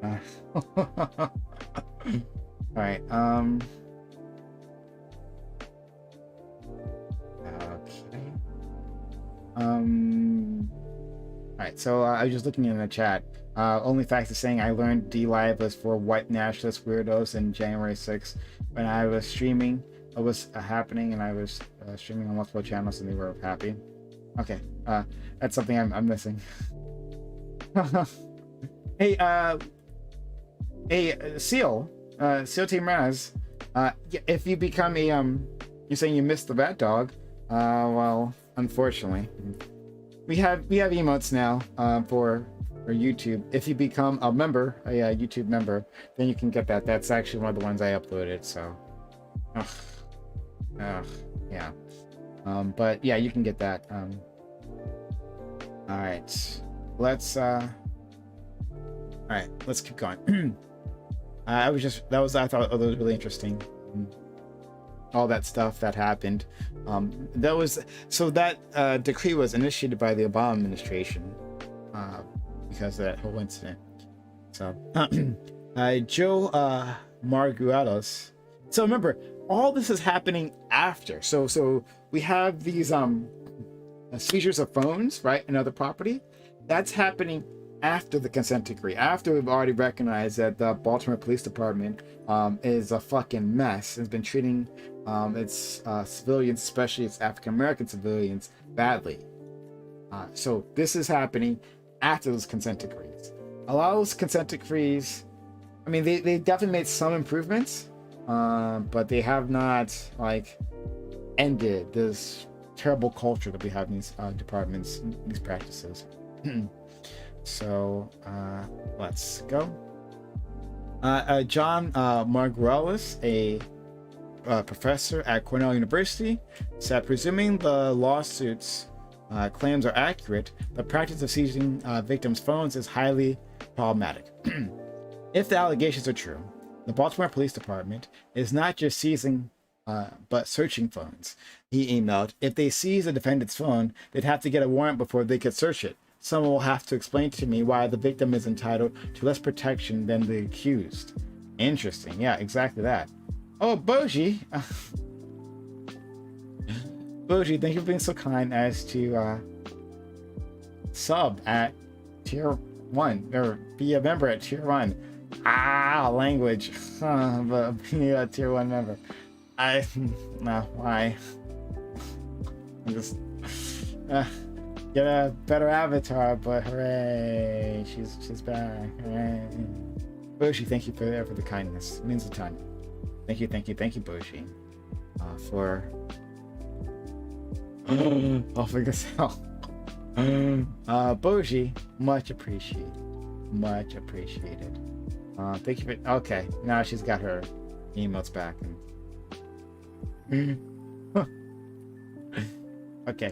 All right. Okay. Alright, so I was just looking in the chat. Only Facts is saying I learned D-Live was for white nationalist weirdos in January 6th when I was streaming. It was happening and I was streaming on multiple channels and they were happy. Okay, that's something I'm missing. Hey, Seal Team Raz, if you become a, you're saying you missed the rat dog. Well, unfortunately, we have emotes now for YouTube. If you become a member, a YouTube member, then you can get that. That's actually one of the ones I uploaded. So, yeah. But yeah, you can get that. All right, let's keep going. I thought that was really interesting. All that stuff that happened. That decree was initiated by the Obama administration because of that whole incident. So Joe Marguelos. So remember, all this is happening after. So we have these seizures of phones, right, and other property. That's happening after the consent decree, after we've already recognized that the Baltimore Police Department is a fucking mess. It's been treating its civilians, especially its African American civilians, badly. So this is happening after those consent decrees. A lot of those consent decrees, I mean, they definitely made some improvements, but they have not ended this terrible culture that we have in these departments, these practices. So let's go. John Marguelis, a professor at Cornell University, said presuming the lawsuit's claims are accurate, the practice of seizing victims' phones is highly problematic. If the allegations are true, the Baltimore Police Department is not just seizing but searching phones. He emailed, if they seize a defendant's phone, they'd have to get a warrant before they could search it. Someone will have to explain to me why the victim is entitled to less protection than the accused. Interesting. Yeah, exactly that. Oh, Boji. Boji, thank you for being so kind as to sub at tier 1, or be a member at tier 1. Language. But be a tier 1 member. Why? I'm just... get a better avatar, but hooray, she's back. Hooray. Boshi, thank you for the kindness. It means a ton. Thank you, Boshi, for offering us help. Boji, much appreciated. Thank you for. Okay, now she's got her emotes back. Okay.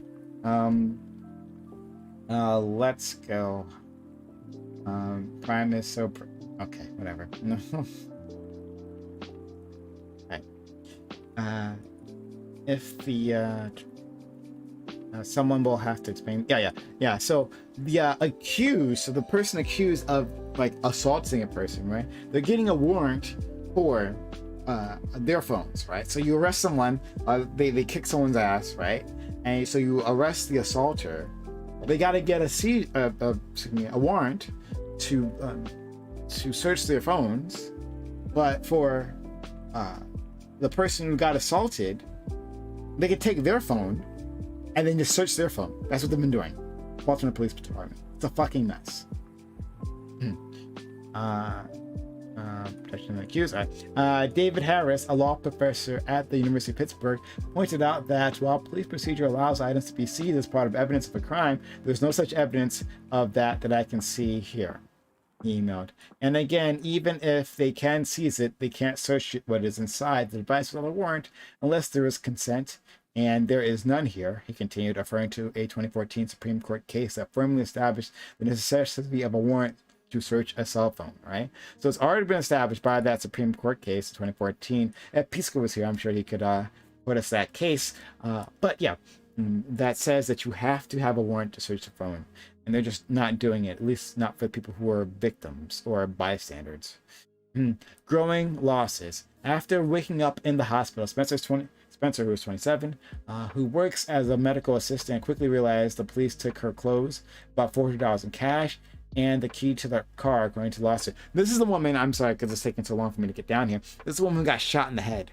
Let's go. Prime is so. Okay, whatever. No. Right. If the someone will have to explain. Yeah. So the accused, so the person accused of assaulting a person, right? They're getting a warrant for their phones, right? So you arrest someone, they kick someone's ass, right? And so you arrest the assaulter. They got to get a warrant to search their phones, but for the person who got assaulted, They could take their phone and then just search their phone. That's what they've been doing. Baltimore Police Department. It's a fucking mess. Protection of the accused. David Harris, a law professor at the University of Pittsburgh, pointed out that while police procedure allows items to be seized as part of evidence of a crime, there's no such evidence of that I can see here. He emailed. And again, even if they can seize it, they can't search what is inside the device without a warrant unless there is consent, and there is none here, he continued, referring to a 2014 Supreme Court case that firmly established the necessity of a warrant to search a cell phone, right? So it's already been established by that Supreme Court case in 2014. If Pisco was here, I'm sure he could put us that case. But yeah, that says that you have to have a warrant to search the phone. And they're just not doing it, at least not for people who are victims or bystanders. Growing losses. After waking up in the hospital, Spencer, who was 27, who works as a medical assistant, quickly realized the police took her clothes, about $400 in cash, and the key to the car, according to the lawsuit. This is the woman, I'm sorry because it's taking so long for me to get down here. This is the woman who got shot in the head.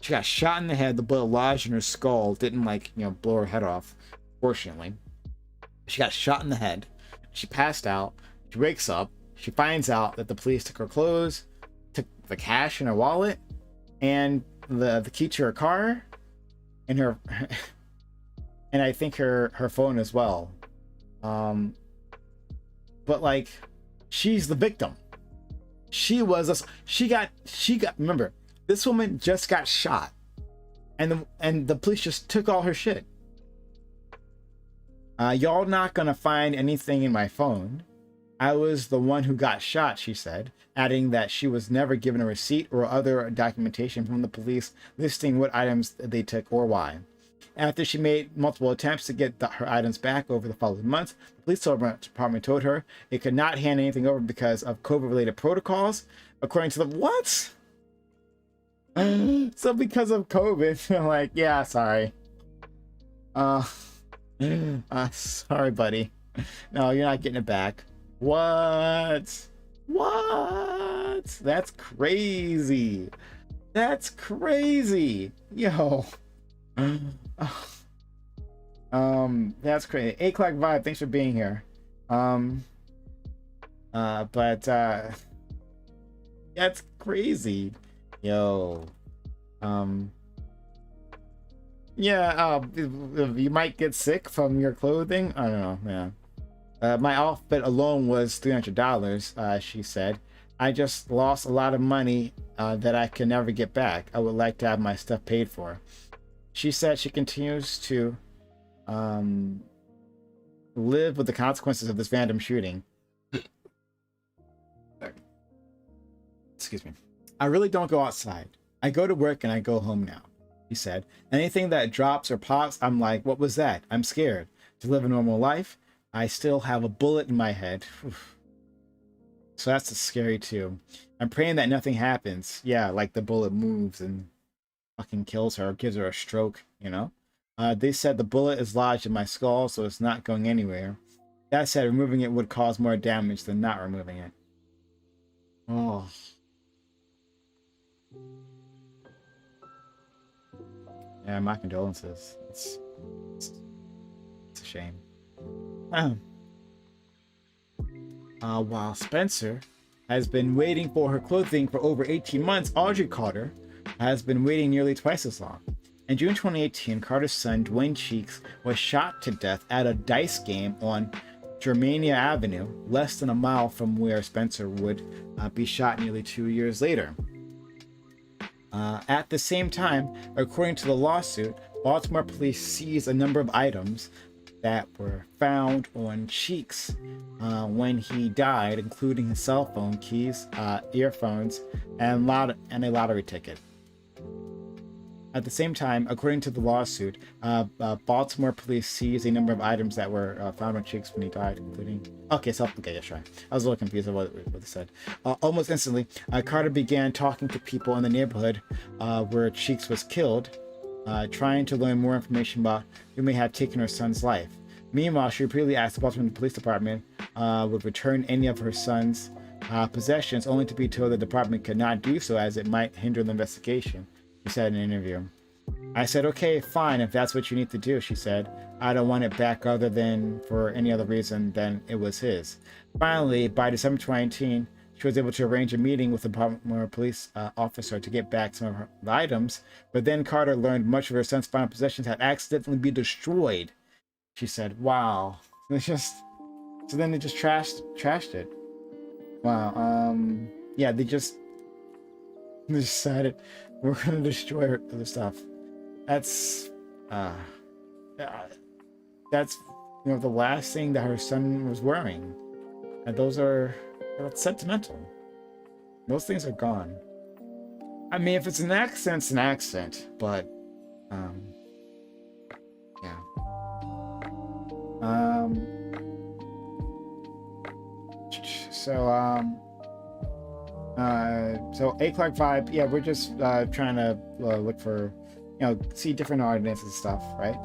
She got shot in the head, the bullet lodged in her skull, didn't blow her head off, fortunately. She got shot in the head. She passed out. She wakes up. She finds out that the police took her clothes, took the cash in her wallet, and the key to her car, and her, and I think her phone as well. But like, she's the victim. She got. Remember, this woman just got shot, and the police just took all her shit. Y'all not gonna find anything in my phone. I was the one who got shot, she said, adding that she was never given a receipt or other documentation from the police listing what items they took or why. After she made multiple attempts to get her items back over the following months, the police department told her it could not hand anything over because of COVID-related protocols. According to the what? So because of COVID, like, yeah, sorry. Sorry, buddy. No, you're not getting it back. What? That's crazy. That's Yo. That's crazy. A-Clock Vibe, thanks for being here. That's crazy. Yo. Yeah, you might get sick from your clothing. I don't know, yeah. My outfit alone was $300, she said. I just lost a lot of money that I can never get back. I would like to have my stuff paid for. She said she continues to live with the consequences of this random shooting. Excuse me. I really don't go outside. I go to work and I go home now, he said. Anything that drops or pops, I'm like, what was that? I'm scared. To live a normal life, I still have a bullet in my head. Oof. So that's scary too. I'm praying that nothing happens. Yeah, like the bullet moves and fucking kills her or gives her a stroke, you know? They said the bullet is lodged in my skull, so it's not going anywhere. That said, removing it would cause more damage than not removing it. Oh. Yeah, my condolences. It's a shame. While Spencer has been waiting for her clothing for over 18 months, Audrey Carter has been waiting nearly twice as long. In June 2018, Carter's son, Dwayne Cheeks, was shot to death at a dice game on Germania Avenue, less than a mile from where Spencer would be shot nearly 2 years later. At the same time, according to the lawsuit, Baltimore police seized a number of items that were found on Cheeks when he died, including his cell phone, keys, earphones, and a lottery ticket. At the same time, according to the lawsuit, Baltimore police seized a number of items that were found on Cheeks when he died, including... Okay, yes, right. I was a little confused about what they said. Almost instantly, Carter began talking to people in the neighborhood where Cheeks was killed, trying to learn more information about who may have taken her son's life. Meanwhile, she repeatedly asked the Baltimore Police Department would return any of her son's possessions, only to be told the department could not do so as it might hinder the investigation, he said in an interview. I said, okay, fine, if that's what you need to do, she said. I don't want it back other than for any other reason than it was his. Finally, by December 2019, she was able to arrange a meeting with the Baltimore police officer to get back some of her items, but then Carter learned much of her son's final possessions had accidentally been destroyed. She said, wow. It's just... So then they just trashed it. Wow, yeah, they decided we're gonna destroy her other stuff. That's that's the last thing that her son was wearing, and that's sentimental. Those things are gone. I mean, if it's an accent, it's an accent, but yeah. So 8 o'clock vibe. Yeah, we're just trying to look for, see different audiences and stuff, right?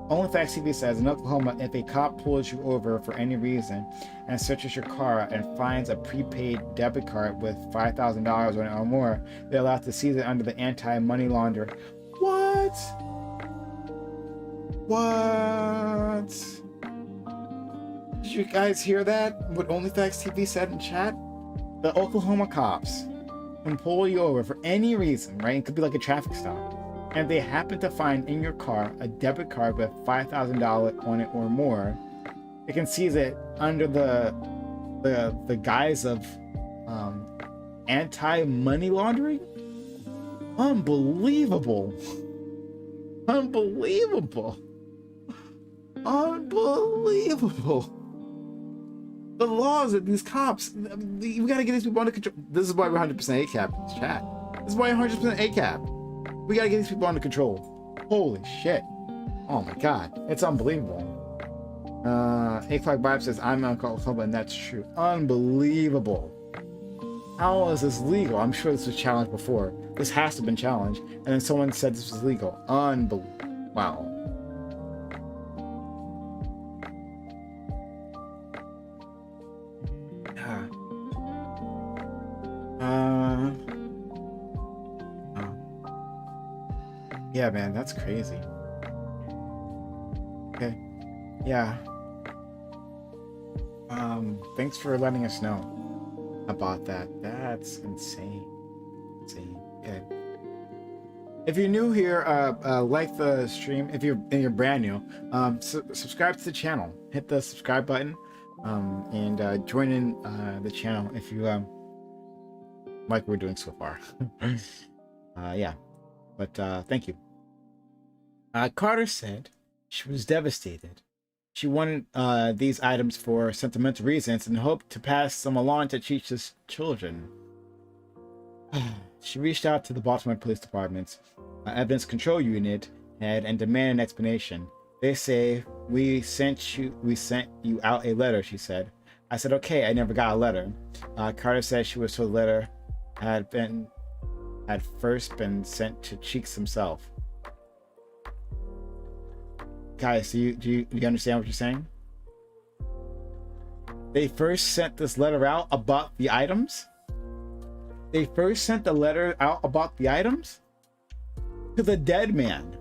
OnlyFacts TV says in Oklahoma, if a cop pulls you over for any reason and searches your car and finds a prepaid debit card with $5,000 or more, they're allowed to seize it under the anti-money laundering. What? Did you guys hear that? What OnlyFacts TV said in chat? The Oklahoma cops can pull you over for any reason, right? It could be like a traffic stop. And they happen to find in your car a debit card with $5,000 on it or more. They can seize it under the guise of anti-money laundering. Unbelievable. The laws of these cops, we gotta get these people under control. This is why we're 100% ACAP in this chat. This is why 100% ACAP. We gotta get these people under control. Holy shit. Oh my god. It's unbelievable. 8 o'clock vibe says, I'm Uncle Oklahoma, and that's true. Unbelievable. How is this legal? I'm sure this was challenged before. This has to have been challenged. And then someone said this was legal. Unbelievable. Wow. Yeah, man, that's crazy. Okay. Yeah. Thanks for letting us know about that. That's insane. Yeah. If you're new here, like the stream. If you're brand new, subscribe to the channel. Hit the subscribe button, and join in the channel if you like what we're doing so far. Yeah. But thank you. Carter said she was devastated. She wanted these items for sentimental reasons and hoped to pass them along to Cheech's children. She reached out to the Baltimore Police Department's Evidence Control Unit head and demanded an explanation. They say, we sent you out a letter, she said. I said, okay, I never got a letter. Carter said she was told the letter had first been sent to Cheeks himself. Guys, do you understand what you're saying? They first sent this letter out about the items? They first sent the letter out about the items to the dead man.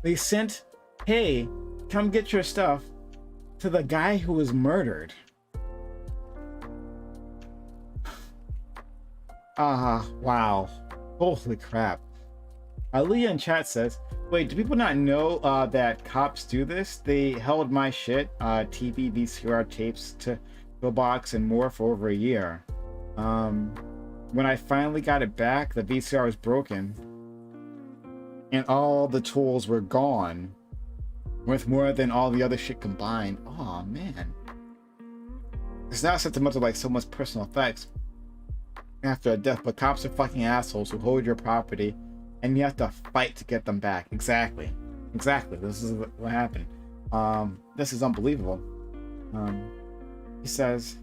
They sent, hey, come get your stuff, to the guy who was murdered. Wow. Holy crap. Aaliyah in chat says, wait, do people not know that cops do this? They held my shit, TV, VCR tapes, to a box and more for over a year. When I finally got it back, the VCR was broken and all the tools were gone, worth more than all the other shit combined. Oh man. It's not sentimental like someone's personal effects after a death, but cops are fucking assholes who hold your property and you have to fight to get them back. Exactly. This is what happened. This is unbelievable. He says,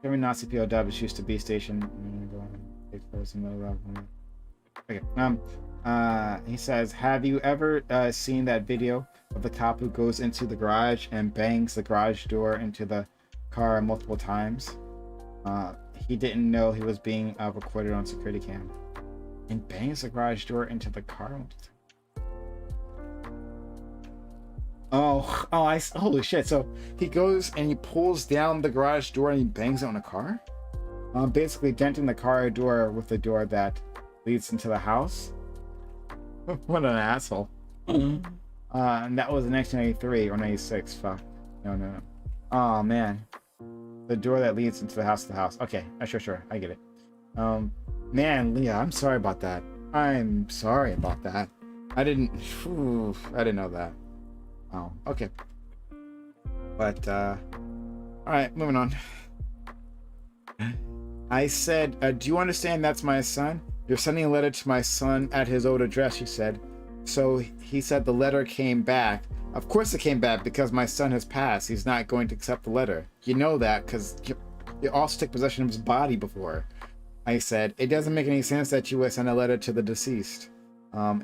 every Nazi POWs used to be stationed. Okay. He says, have you ever seen that video of the cop who goes into the garage and bangs the garage door into the car multiple times? He didn't know he was being recorded on security cam. and bangs the garage door into the car. Holy shit. So he goes and he pulls down the garage door and he bangs it on a car. Basically denting the car door with the door that leads into the house. What an asshole. And that was in 1993 or 96. Fuck. No. Oh man. The door that leads into the house. Okay, sure. I get it. Man, Leah, I'm sorry about that. I didn't know that. Oh, okay. But, alright, moving on. I said, do you understand that's my son? You're sending a letter to my son at his old address, she said. So he said the letter came back. Of course it came back because my son has passed. He's not going to accept the letter. You know that because you also took possession of his body before. I said, it doesn't make any sense that you would send a letter to the deceased.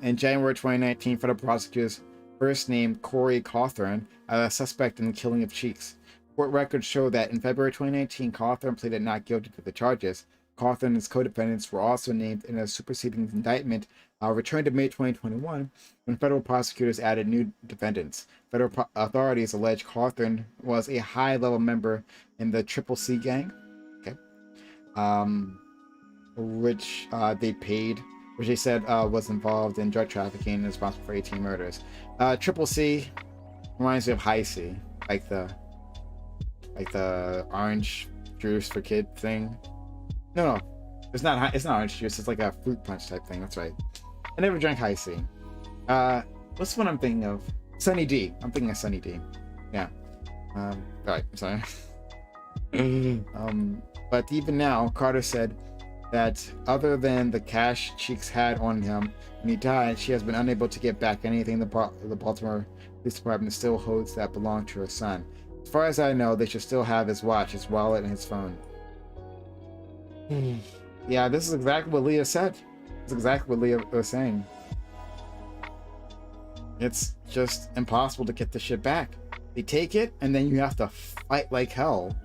In January 2019, federal prosecutors first named Corey Cawthorn as a suspect in the killing of Cheeks. Court records show that in February 2019, Cawthorn pleaded not guilty to the charges. Cawthorn and his co-defendants were also named in a superseding indictment returned in May 2021 when federal prosecutors added new defendants. Federal authorities allege Cawthorn was a high-level member in the Triple C gang, which they paid, which they said was involved in drug trafficking and responsible for 18 murders. Triple C reminds me of High C, like the orange juice for kid thing. No, it's not orange juice. It's like a fruit punch type thing. That's right. I never drank High C. What's the one I'm thinking of? Sunny D. I'm thinking of Sunny D. Yeah. All right. Sorry. But even now, Carter said that other than the cash Cheeks had on him when he died, she has been unable to get back anything the Baltimore Police Department still holds that belonged to her son. As far as I know, they should still have his watch, his wallet, and his phone. Yeah, this is exactly what Leah said. It's exactly what Leah was saying. It's just impossible to get the shit back. They take it, and then you have to fight like hell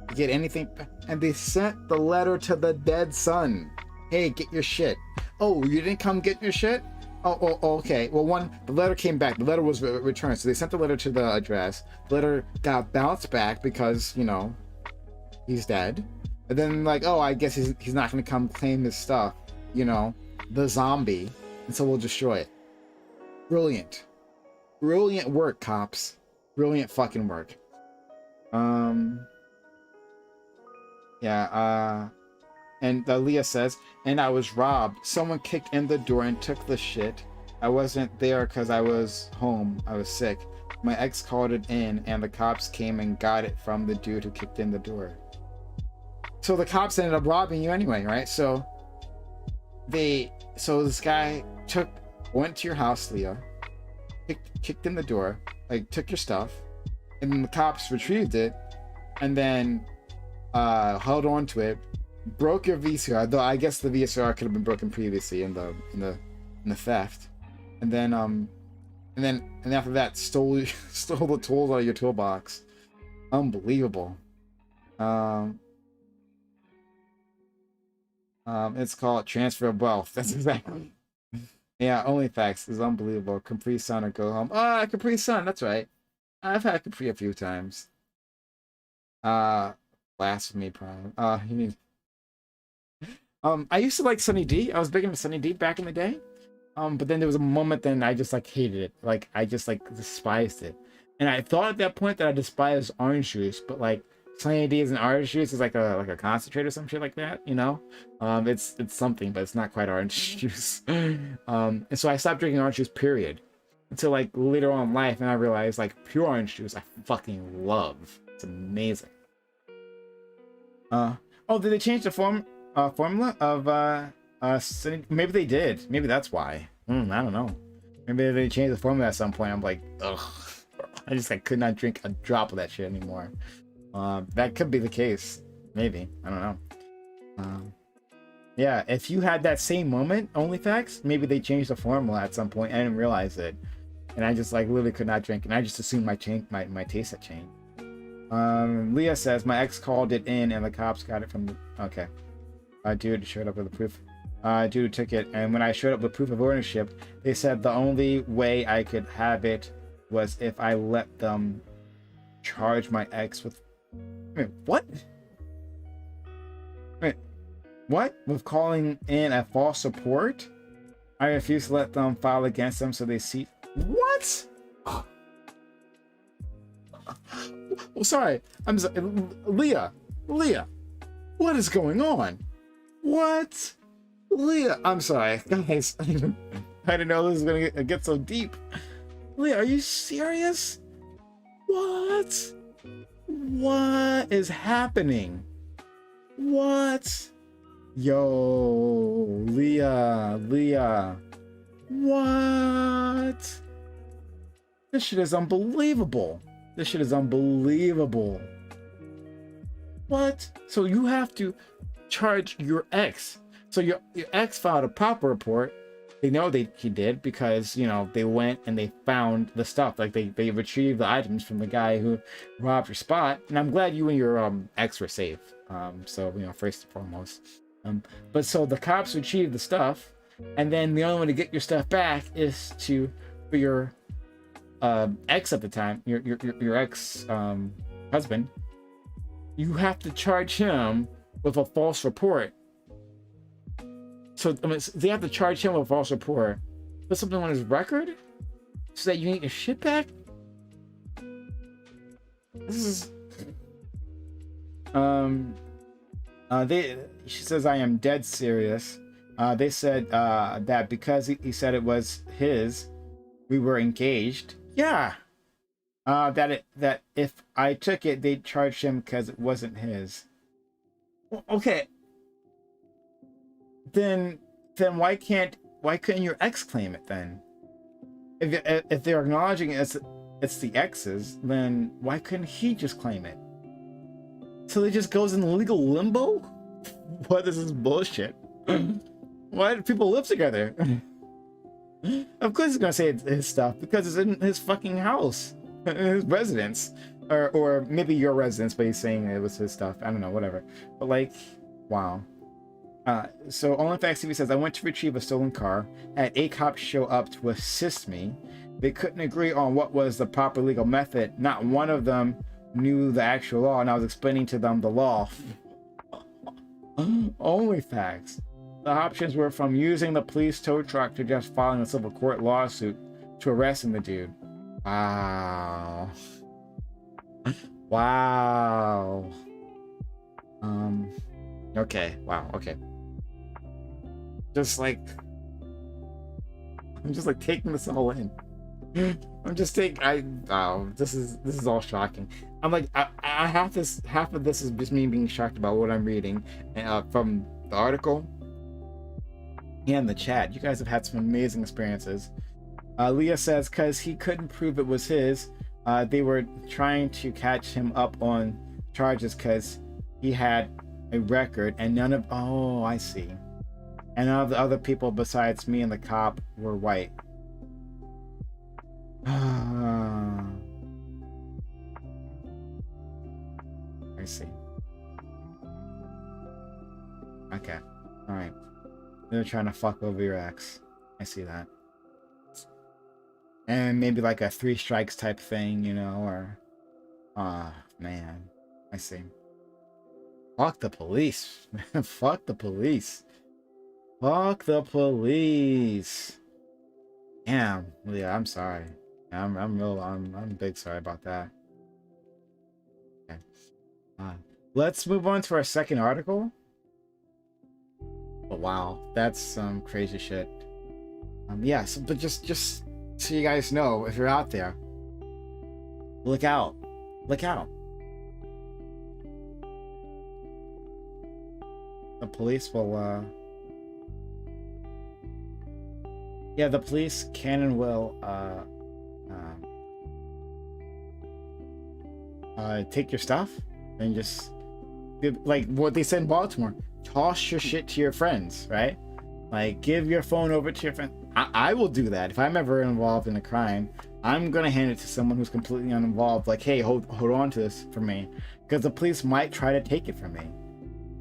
to get anything. And they sent the letter to the dead son. Hey, get your shit. Oh, you didn't come get your shit? Oh, okay. Well, the letter came back. The letter was returned. So they sent the letter to the address. The letter got bounced back because, he's dead. And then, I guess he's not going to come claim his stuff. The zombie. And so we'll destroy it. Brilliant. Brilliant work, cops. Brilliant fucking work. Yeah, and Leah says, and I was robbed. Someone kicked in the door and took the shit. I wasn't there because I was home. I was sick. My ex called it in, and the cops came and got it from the dude who kicked in the door. So the cops ended up robbing you anyway, right? So this guy went to your house, Leah, kicked in the door, took your stuff, and then the cops retrieved it, and then held on to it, broke your VCR, though I guess the VCR could have been broken previously in the theft, and then after that stole the tools out of your toolbox. Unbelievable. It's called transfer of wealth. That's exactly. Yeah, OnlyFacts is unbelievable. Capri Sun or go home. Capri Sun. That's right. I've had Capri a few times. Blasphemy prime. You mean? I used to like Sunny D. I was big into Sunny D back in the day. But then there was a moment then I just hated it. I just despised it. And I thought at that point that I despised orange juice, but Sunny D is an orange juice is like a concentrate or some shit like that, It's something, but it's not quite orange juice. And so I stopped drinking orange juice, period. Until later on in life, and I realized pure orange juice I fucking love. It's amazing. Did they change the formula of maybe they did. Maybe that's why. I don't know. Maybe they changed the formula at some point. I'm like, ugh. I just could not drink a drop of that shit anymore. That could be the case. Maybe. I don't know. Yeah, if you had that same moment, OnlyFacts, maybe they changed the formula at some point. I didn't realize it. And I just literally could not drink. And I just assumed my taste had changed. Leah says, my ex called it in and the cops got it from the... Okay. Dude showed up with the proof. due to ticket, and when I showed up with proof of ownership, they said the only way I could have it was if I let them charge my ex with... Wait, what? Wait, what? With calling in a false report? I refuse to let them file against them, so they see... What? Well, sorry. I'm sorry. Leah, what is going on? What? Leah, I'm sorry, guys. I didn't know this was gonna get so deep. Leah, are you serious? What? What is happening? What? Yo, Leah. What? This shit is unbelievable. What? So you have to charge your ex. So your ex filed a proper report. They know he did because, you know, they went and they found the stuff. Like they retrieved the items from the guy who robbed your spot. And I'm glad you and your ex were safe. So, you know, first and foremost. But so the cops retrieved the stuff, and then the only way to get your stuff back is for your ex at the time, your ex husband, you have to charge him with a false report. So I mean, they have to charge him with a false report, put something on his record, so that you get your shit back. This is she says, I am dead serious. They said that because he said it was his, we were engaged. Yeah. That if I took it, they'd charge him because it wasn't his. Well, okay. Then why couldn't your ex claim it then? If they're acknowledging it's the ex's, then why couldn't he just claim it? So it just goes in legal limbo? What is this bullshit? Why do people live together? Of course he's gonna say it's his stuff because it's in his fucking house, his residence, or maybe your residence, but he's saying it was his stuff. I don't know, whatever. But like, wow. So OnlyFans TV says, I went to retrieve a stolen car, had 8 cops show up to assist me. They couldn't agree on what was the proper legal method. Not one of them knew the actual law, and I was explaining to them the law. OnlyFans. The options were from using the police tow truck to just filing a civil court lawsuit to arresting the dude. Wow. Wow. Okay. Wow. Okay. I'm just like taking this all in. This is all shocking. I'm like, I half of this is just me being shocked about what I'm reading from the article and the chat. You guys have had some amazing experiences. Leah says, because he couldn't prove it was his, they were trying to catch him up on charges because he had a record, and none of... Oh, I see. And none of the other people besides me and the cop were white. I see. Okay. Alright. They're trying to fuck over your ex. I see that. And maybe like a 3 strikes type thing, you know, or... man. I see. Fuck the police. Fuck the police. Fuck the police. Damn. Yeah, I'm sorry. I'm big sorry about that. Okay. Let's move on to our second article. Oh wow, that's some crazy shit. Yeah, so, but just so you guys know, if you're out there, look out. Look out. The police will yeah, the police can and will take your stuff and just, like what they said in Baltimore, toss your shit to your friends, right? Like, give your phone over to your friend. I will do that if I'm ever involved in a crime. I'm gonna hand it to someone who's completely uninvolved. Like, hey, hold on to this for me, because the police might try to take it from me.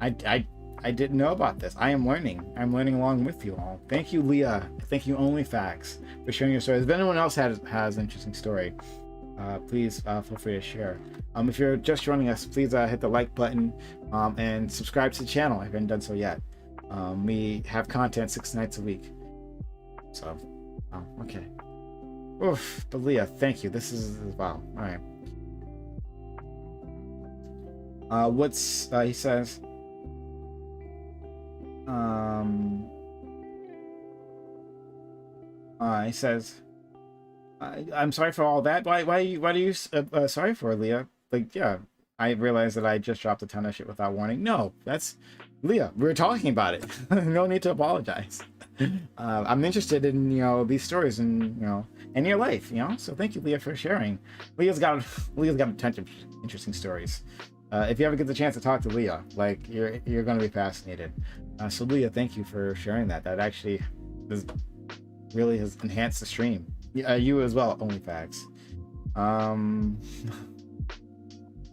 I I didn't know about this. I am learning. I'm learning along with you all. Thank you, Leah. Thank you, OnlyFacts, for sharing your story. If anyone else has an interesting story, please feel free to share. If you're just joining us, please hit the like button and subscribe to the channel if you haven't done so yet. We have content 6 nights a week. So, okay. Oof, but Leah, thank you. This is wow. All right. What's he says? He says, I'm sorry for all that. Why are you sorry for, Leah? Like, yeah, I realized that I just dropped a ton of shit without warning. No, that's Leah. We were talking about it. No need to apologize. I'm interested in, these stories and, in your life, so thank you, Leah, for sharing. Leah's got a ton of interesting stories. If you ever get the chance to talk to Leah, like, you're going to be fascinated. So Leah, thank you for sharing that. That actually really has enhanced the stream. You as well, OnlyFacts.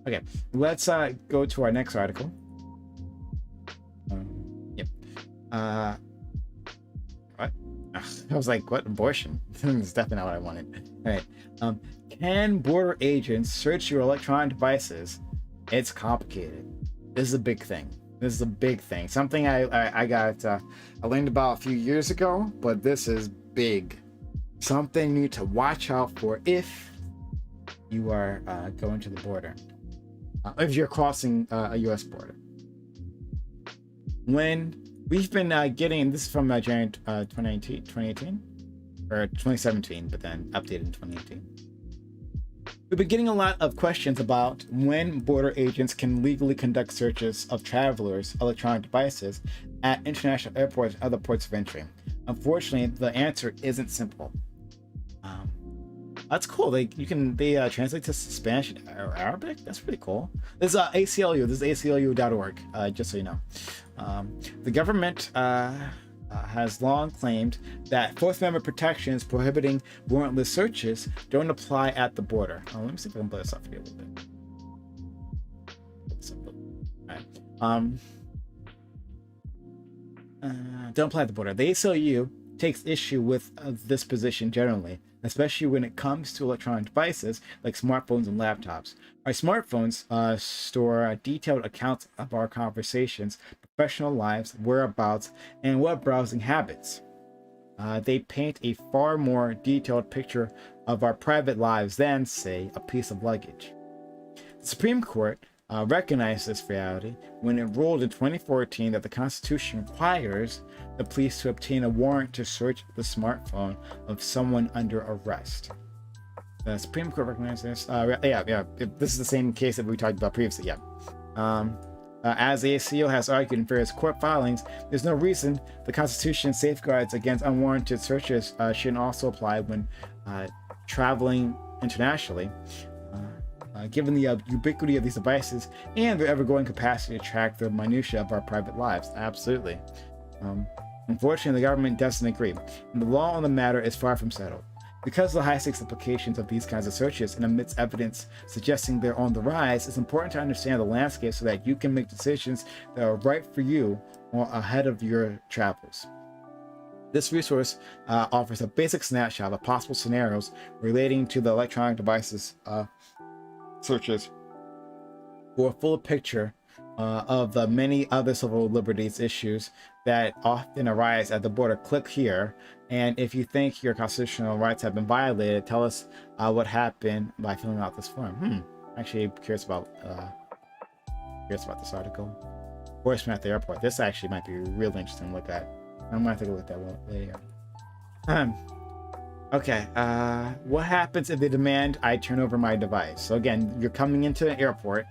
Okay, let's go to our next article. Yep. What? I was like, what? Abortion? It's definitely not what I wanted. All right. Can border agents search your electronic devices? It's complicated. This is a big thing. This is a big thing. Something I learned about a few years ago, but this is big. Something you need to watch out for if you are going to the border. If you're crossing a U.S. border. When we've been getting, this is from January 2018, or 2017, but then updated in 2018. We've been getting a lot of questions about when border agents can legally conduct searches of travelers' electronic devices at international airports and other ports of entry. Unfortunately, the answer isn't simple. That's cool. They translate to Spanish or Arabic. That's pretty cool. This is ACLU. This is ACLU.org. Just so you know, the government has long claimed that Fourth Amendment protections prohibiting warrantless searches don't apply at the border. Let me see if I can play this up for you a little bit. All right. Don't apply at the border. The ACLU takes issue with this position generally, especially when it comes to electronic devices like smartphones and laptops. Our smartphones store detailed accounts of our conversations, professional lives, whereabouts, and web browsing habits. They paint a far more detailed picture of our private lives than, say, a piece of luggage. The Supreme Court recognized this reality when it ruled in 2014 that the Constitution requires the police to obtain a warrant to search the smartphone of someone under arrest. The Supreme Court recognized this. This is the same case that we talked about previously. As the ACO has argued in various court filings, there's no reason the Constitution's safeguards against unwarranted searches shouldn't also apply when traveling internationally. Given the ubiquity of these devices and their ever-growing capacity to track the minutiae of our private lives. Absolutely. Unfortunately, the government doesn't agree, and the law on the matter is far from settled. Because of the high-stakes implications of these kinds of searches and amidst evidence suggesting they're on the rise, it's important to understand the landscape so that you can make decisions that are right for you ahead of your travels. This resource offers a basic snapshot of possible scenarios relating to the electronic devices searches for a full picture of the many other civil liberties issues that often arise at the border. Click here, and if you think your constitutional rights have been violated, tell us what happened by filling out this form. Actually, curious about this article. Enforcement at the airport. This actually might be really interesting to look at. I'm gonna take a look at that one later. Okay, what happens if they demand I turn over my device? So again, you're coming into an airport,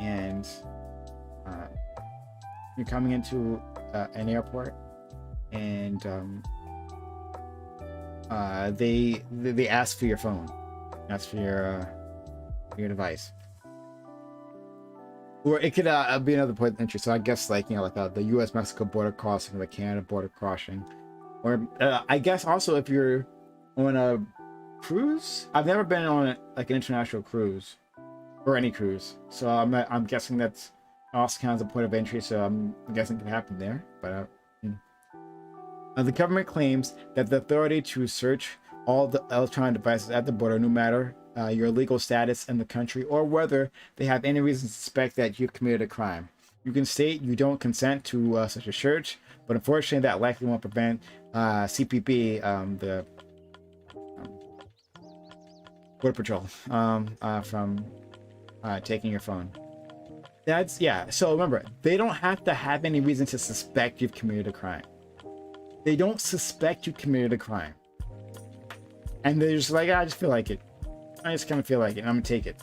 and you're coming into an airport, and they ask for your phone, ask for your device, or it could be another point of entry. So I guess like the U.S.-Mexico border crossing, the Canada border crossing. Or I guess also if you're on a cruise. I've never been on like an international cruise or any cruise, so I'm guessing that's Also counts as a port of entry, so I'm guessing it could happen there. But the government claims that the authority to search all the electronic devices at the border, no matter your legal status in the country or whether they have any reason to suspect that you've committed a crime. You can state you don't consent to such a search, but unfortunately, that likely won't prevent CPB, the Border Patrol, from taking your phone. That's, yeah. So remember, they don't have to have any reason to suspect you've committed a crime. They don't suspect you committed a crime. And they're just like, I just feel like it. I just kind of feel like it, and I'm gonna take it.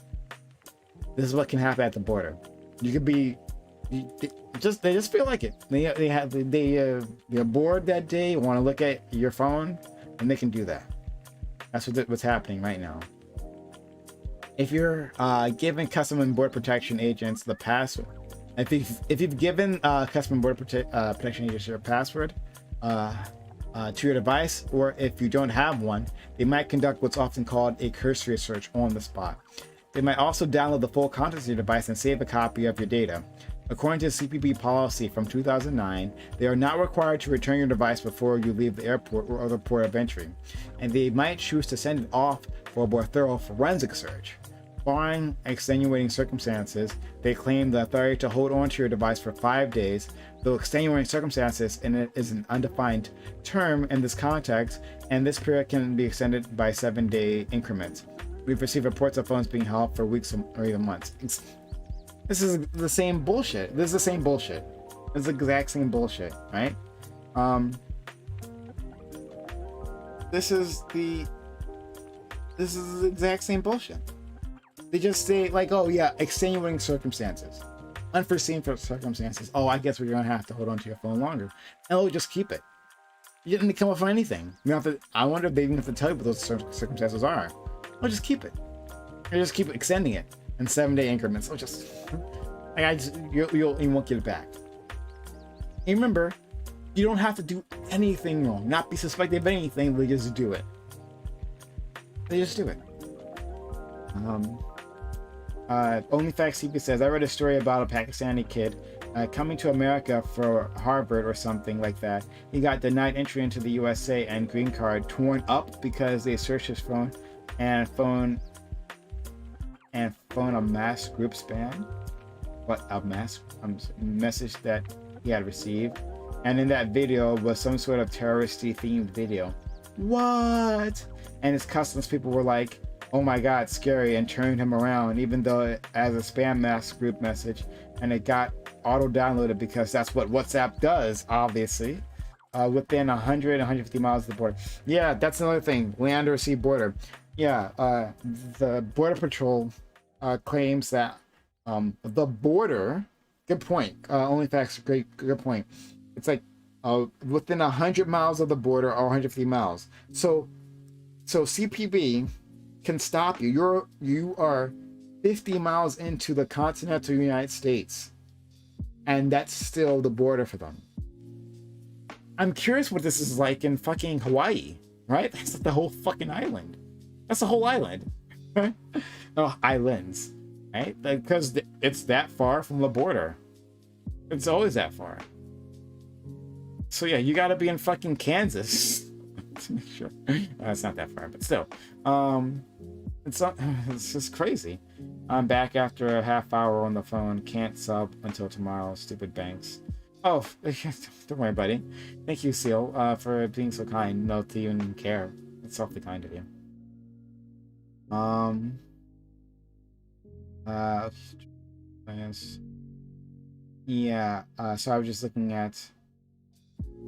This is what can happen at the border. You could be, they just feel like it. They're bored that day, want to look at your phone, and they can do that. That's what's happening right now. If you're giving Customs and Border Protection agents the password, if you've given Customs and Border Protection agents your password to your device, or if you don't have one, they might conduct what's often called a cursory search on the spot. They might also download the full contents of your device and save a copy of your data. According to CPB policy from 2009, they are not required to return your device before you leave the airport or other port of entry, and they might choose to send it off for a more thorough forensic search. Barring extenuating circumstances, they claim the authority to hold on to your device for 5 days, though extenuating circumstances is an undefined term in this context, and this period can be extended by 7-day increments. We've received reports of phones being held for weeks or even months. This is the same bullshit. This is the same bullshit. This is the exact same bullshit, right? This is the exact same bullshit. They just say, like, oh yeah, extenuating circumstances, unforeseen circumstances. Oh, I guess we're gonna have to hold on to your phone longer, and we'll just keep it. You didn't come up with anything. You have to. I wonder if they even have to tell you what those circumstances are. We'll just keep it. You just keep extending it in 7-day increments. We'll just, like, you won't get it back. And remember, you don't have to do anything wrong, not be suspected of anything. They just do it. They just do it. OnlyFacts CP says, I read a story about a Pakistani kid coming to America for Harvard or something like that. He got denied entry into the USA and green card torn up because they searched his phone and phone a mass group spam. What, a mass message that he had received, and in that video was some sort of terroristy themed video. What? And his customs people were like, oh my god, scary, and turned him around, even though as a spam mass group message, and it got auto downloaded because that's what WhatsApp does, obviously, within 150 miles of the border. Yeah, that's another thing, land or sea border. Yeah, the Border Patrol claims that the border, good point, OnlyFacts, good point. It's like within 100 miles of the border or 150 miles. So CPB can stop you. You are 50 miles into the continental United States, and that's still the border for them. I'm curious what this is like in fucking Hawaii, right? That's the whole fucking island. That's the whole island. Oh, islands, right? Because it's that far from the border. It's always that far. So yeah, you gotta be in fucking Kansas to make sure. It's not that far, but still. It's just crazy. I'm back after a half hour on the phone. Can't sub until tomorrow. Stupid banks. Oh, don't worry, buddy. Thank you, Seal, for being so kind. No, to even care. It's awfully kind of you. Yeah. So I was just looking at.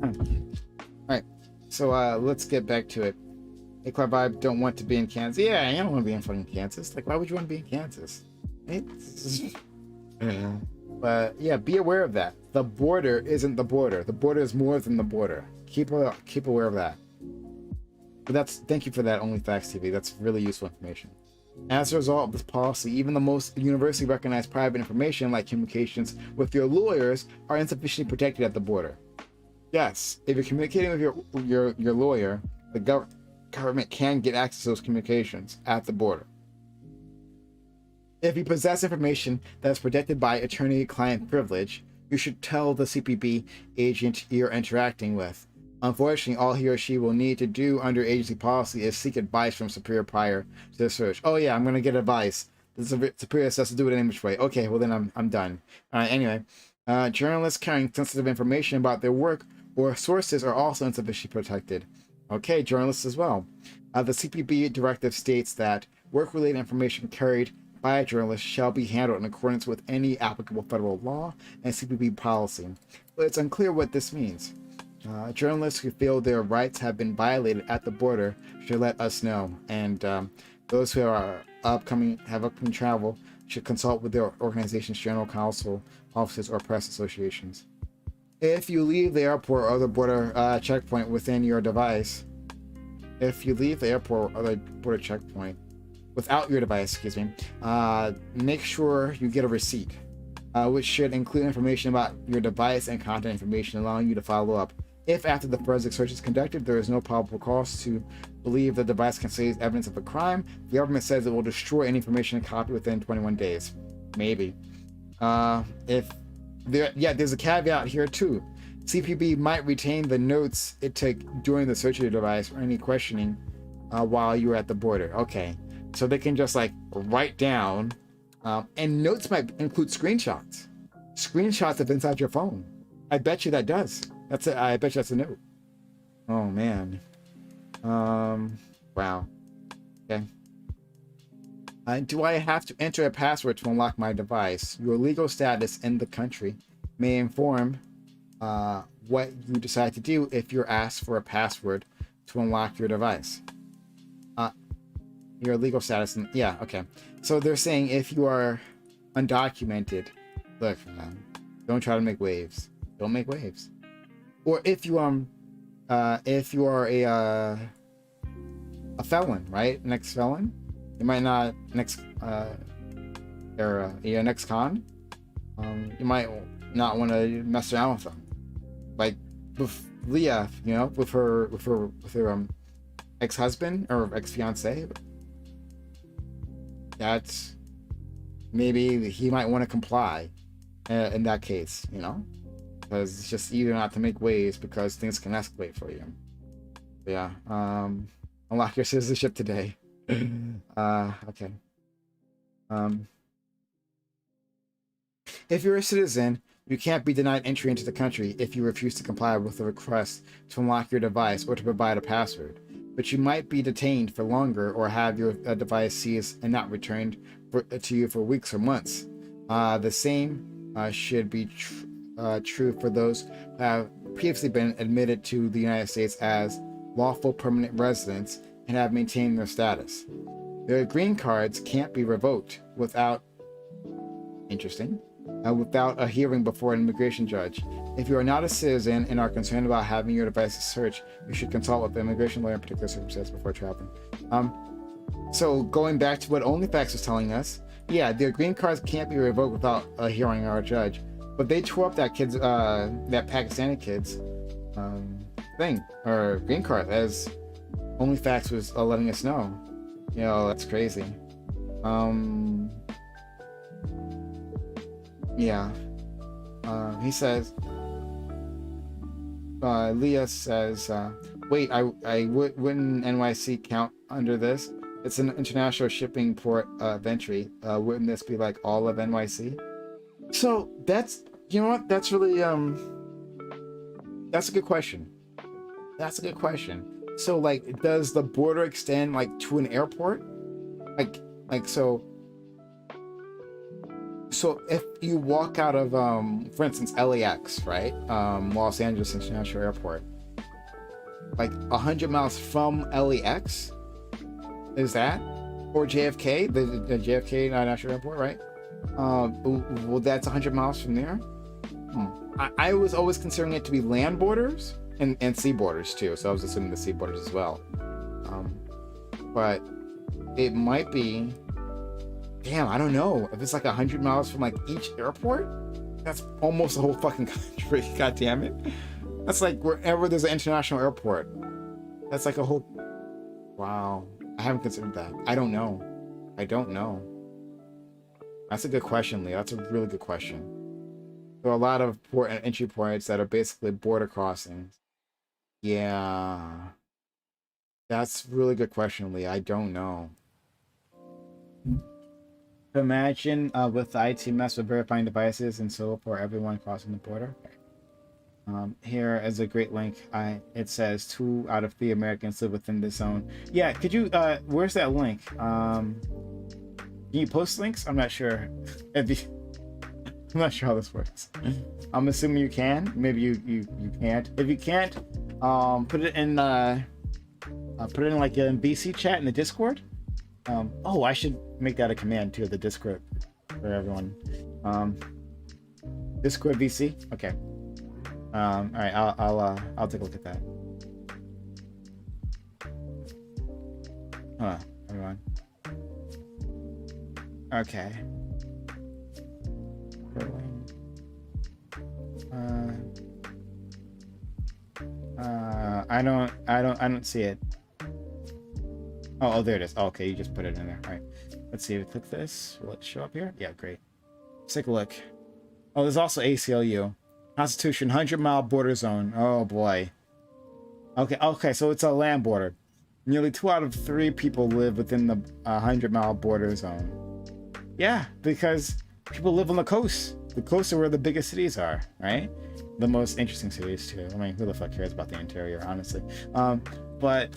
All right. So let's get back to it. Hey, Clark Vibe, don't want to be in Kansas. Yeah, I don't want to be in fucking Kansas. Like, why would you want to be in Kansas? But yeah, be aware of that. The border isn't the border. The border is more than the border. Keep aware of that. But thank you for that, OnlyFacts TV. That's really useful information. As a result of this policy, even the most universally recognized private information, like communications with your lawyers, are insufficiently protected at the border. Yes, if you're communicating with your lawyer, the government can get access to those communications at the border. If you possess information that is protected by attorney-client privilege, you should tell the CPB agent you're interacting with. Unfortunately, all he or she will need to do under agency policy is seek advice from superior prior to the search. Oh yeah, I'm gonna get advice. The superior says to do it any which way. Okay, well then I'm done. Anyway, journalists carrying sensitive information about their work or sources are also insufficiently protected. Okay, journalists as well. The CPB directive states that work-related information carried by a journalist shall be handled in accordance with any applicable federal law and CPB policy. But it's unclear what this means. Journalists who feel their rights have been violated at the border should let us know, and those who are have upcoming travel should consult with their organization's general counsel, offices, or press associations. If you leave the airport or the border checkpoint within your device, if you leave the airport or the border checkpoint without your device, make sure you get a receipt, which should include information about your device and contact information, allowing you to follow up. If after the forensic search is conducted, there is no probable cause to believe the device contains evidence of a crime, the government says it will destroy any information copied within 21 days. Maybe. There's a caveat here too. CPB might retain the notes it took during the search of your device or any questioning while you were at the border. Okay, so they can just like write down, and notes might include screenshots of inside your phone. I bet you that does. I bet you that's a note. Oh man. Wow. Okay. Do I have to enter a password to unlock my device? Your legal status in the country may inform what you decide to do if you're asked for a password to unlock your device. Your legal status, yeah, okay. So they're saying if you are undocumented, look, man, don't try to make waves. Don't make waves. Or if you are a felon, right? An ex-felon, you might not next con. You might not want to mess around with them, like with Leah, with her ex-husband or ex-fiance. That's maybe he might want to comply in that case, because it's just either not to make waves because things can escalate for you. But yeah, unlock your citizenship today. Okay. If you're a citizen, you can't be denied entry into the country if you refuse to comply with the request to unlock your device or to provide a password. But you might be detained for longer or have your device seized and not returned to you for weeks or months. The same should be true for those who have previously been admitted to the United States as lawful permanent residents and have maintained their status. Their green cards can't be revoked without a hearing before an immigration judge. If you are not a citizen and are concerned about having your devices searched, you should consult with the immigration lawyer in particular circumstances before traveling. So going back to what OnlyFacts was telling us, yeah, their green cards can't be revoked without a hearing or a judge. But they tore up that Pakistani kid's thing or green card, as OnlyFacts was letting us know. That's crazy. Yeah. He says, Leah says, wait, wouldn't NYC count under this? It's an international shipping port of entry. Wouldn't this be like all of NYC? So that's, that's really, that's a good question. So like, does the border extend like to an airport? So if you walk out of, for instance, LAX, right? Los Angeles International Airport, like 100 miles from LAX, is that? Or JFK, the JFK National Airport, right? Well, that's 100 miles from there. I was always considering it to be land borders and sea borders too, so I was assuming the sea borders as well. But it might be. Damn, I don't know. If it's like 100 miles from like each airport, that's almost the whole fucking country. God damn it. That's like wherever there's an international airport. That's like a whole. Wow. I haven't considered that. I don't know. That's a good question, Lee. That's a really good question. There are a lot of port and entry points that are basically border crossings. Yeah. That's a really good question, Lee. I don't know. Imagine with the IT mess with verifying devices and so for everyone crossing the border. Here is a great link. It says 2 out of 3 Americans live within this zone. Yeah, could you where's that link? Can you post links? I'm not sure. I'm not sure how this works. I'm assuming you can. Maybe you can't. If you can't, put it in like a VC chat in the Discord. Oh, I should make that a command too, the Discord for everyone. Discord VC. Okay. All right. I'll take a look at that. Everyone. Okay. I don't see it. Oh, there it is. Oh, okay, you just put it in there. All right. Let's see. Click this. Will it show up here? Yeah, great. Let's take a look. Oh, there's also ACLU. Constitution, 100-mile border zone. Oh, boy. Okay, so it's a land border. Nearly 2 out of 3 people live within the 100-mile border zone. Yeah, because people live on the coast. The coast are where the biggest cities are, right? The most interesting cities, too. I mean, who the fuck cares about the interior, honestly? But...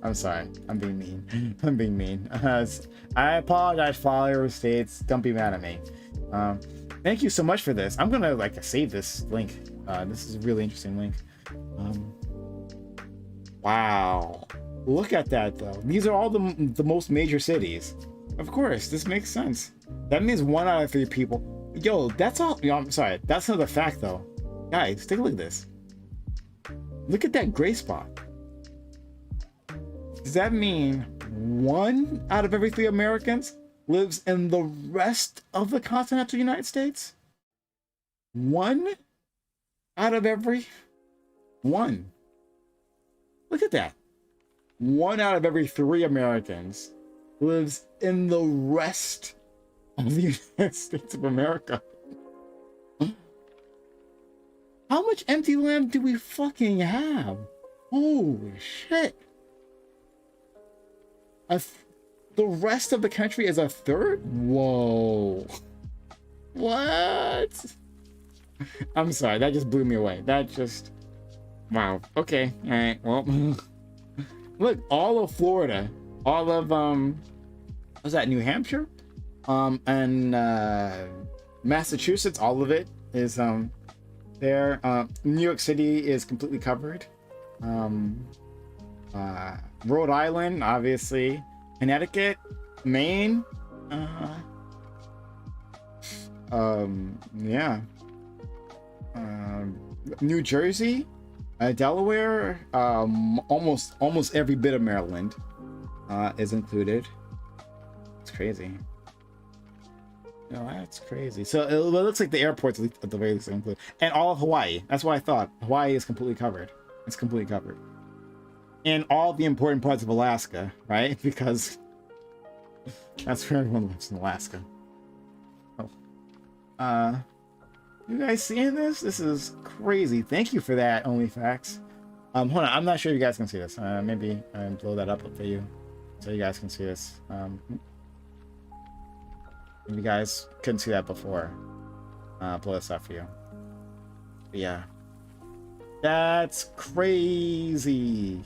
I'm sorry. I'm being mean. I'm being mean. I apologize for all your states. Don't be mad at me. Thank you so much for this. I'm gonna save this link. This is a really interesting link. Wow. Look at that though. These are all the most major cities. Of course, this makes sense. That means 1 out of 3 people. Yo, that's all. Yo, I'm sorry. That's another fact though. Guys, take a look at this. Look at that gray spot. Does that mean 1 out of every 3 Americans lives in the rest of the continental United States? 1 out of every 1. Look at that. 1 out of every 3 Americans lives in the rest of the United States of America. How much empty land do we fucking have? Holy shit. The rest of the country is a third? Whoa. What? I'm sorry, that just blew me away. That just... Wow. Okay. Alright, well... Look, all of Florida, all of, what's that, New Hampshire? And, Massachusetts, all of it is, there. New York City is completely covered. Rhode Island, obviously. Connecticut, Maine, yeah. New Jersey, Delaware, almost every bit of Maryland is included. It's crazy. No, that's crazy. So it looks like the airports at the very least are included, and all of Hawaii. That's what I thought. Hawaii is completely covered. It's completely covered. And all the important parts of Alaska, right? Because that's where everyone lives in Alaska. Oh. You guys seeing this? This is crazy. Thank you for that, OnlyFacts. Hold on, I'm not sure you guys can see this. Maybe blow that up for you so you guys can see this. If you guys couldn't see that before, blow this up for you. But yeah. That's crazy.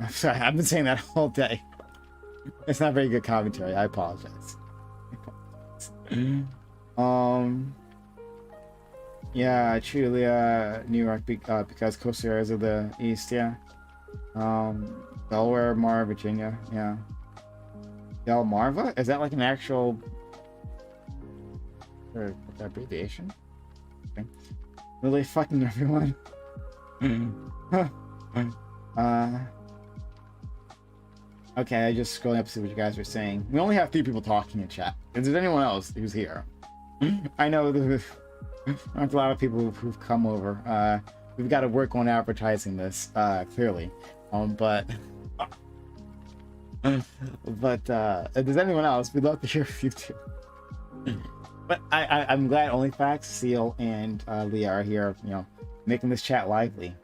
I'm sorry, I've been saying that all day. It's not very good commentary. I apologize. Yeah, truly, New York, because coastal areas of the east, yeah. Delaware, Mar, Virginia, yeah. Delmarva? Is that like an actual abbreviation? Okay. Really fucking everyone. Okay, I just scrolling up to see what you guys are saying. We only have 3 people talking in chat. Is there anyone else who's here? I know there's aren't a lot of people who've come over. We've got to work on advertising this, clearly. But But if there's anyone else, we'd love to hear from you too. But I'm glad OnlyFacts, Seal, and Leah are here, you know, making this chat lively.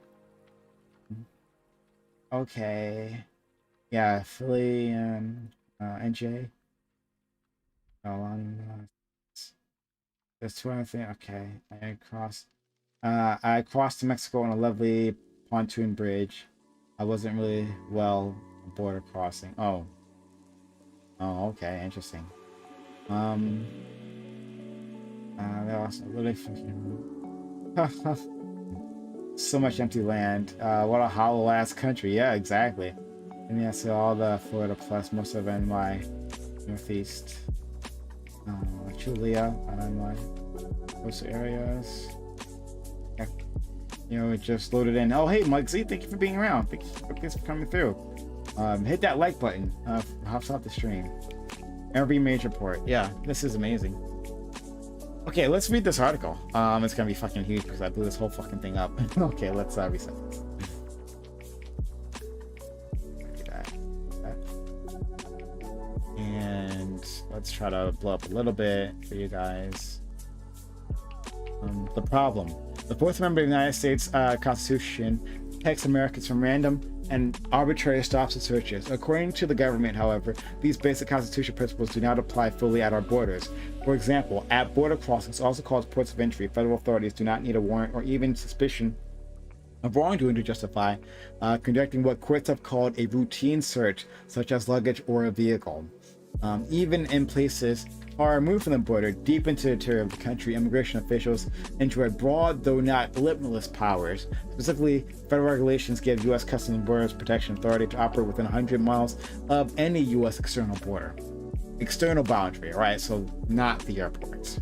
Okay. Yeah, Philly and NJ. There's two other things. Okay. I crossed to Mexico on a lovely pontoon bridge. I wasn't really well border crossing. Oh. Oh, okay, interesting. That was literally so much empty land. What a hollow ass country. Yeah, exactly. And yeah, so all the Florida plus most of NY Northeast. Julia, NY coastal areas. Yeah, you know, it just loaded in. Oh, hey, Mike Z, thank you for being around. Thanks for coming through. Hit that like button. Hops off the stream. Every major port. Yeah, this is amazing. Okay, let's read this article. It's gonna be fucking huge because I blew this whole fucking thing up. Okay, let's reset this. And let's try to blow up a little bit for you guys. The problem. The Fourth Amendment of the United States Constitution protects Americans from random and arbitrary stops and searches. According to the government, however, these basic constitutional principles do not apply fully at our borders. For example, at border crossings, also called ports of entry, federal authorities do not need a warrant or even suspicion of wrongdoing to justify conducting what courts have called a routine search, such as luggage or a vehicle. Even in places far removed from the border, deep into the interior of the country, immigration officials enjoy broad, though not limitless, powers. Specifically, federal regulations give U.S. Customs and Border Protection Authority to operate within 100 miles of any U.S. external border. External boundary, right? So not the airports.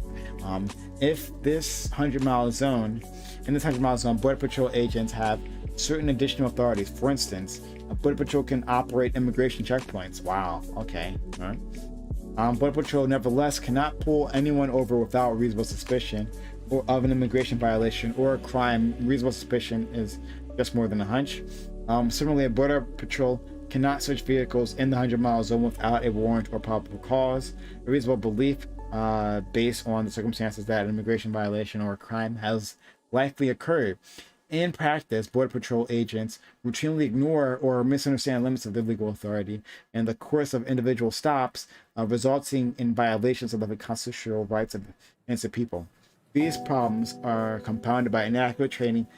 If this 100-mile zone, in this 100-mile zone, Border Patrol agents have certain additional authorities. For instance, Border Patrol can operate immigration checkpoints. Wow, okay. All right. Border Patrol, nevertheless, cannot pull anyone over without reasonable suspicion of an immigration violation or a crime. Reasonable suspicion is just more than a hunch. Similarly, a Border Patrol cannot search vehicles in the 100-mile zone without a warrant or probable cause. A reasonable belief based on the circumstances that an immigration violation or a crime has likely occurred. In practice, Border Patrol agents routinely ignore or misunderstand limits of their legal authority in the course of individual stops, resulting in violations of the constitutional rights of innocent people. These problems are compounded by inadequate training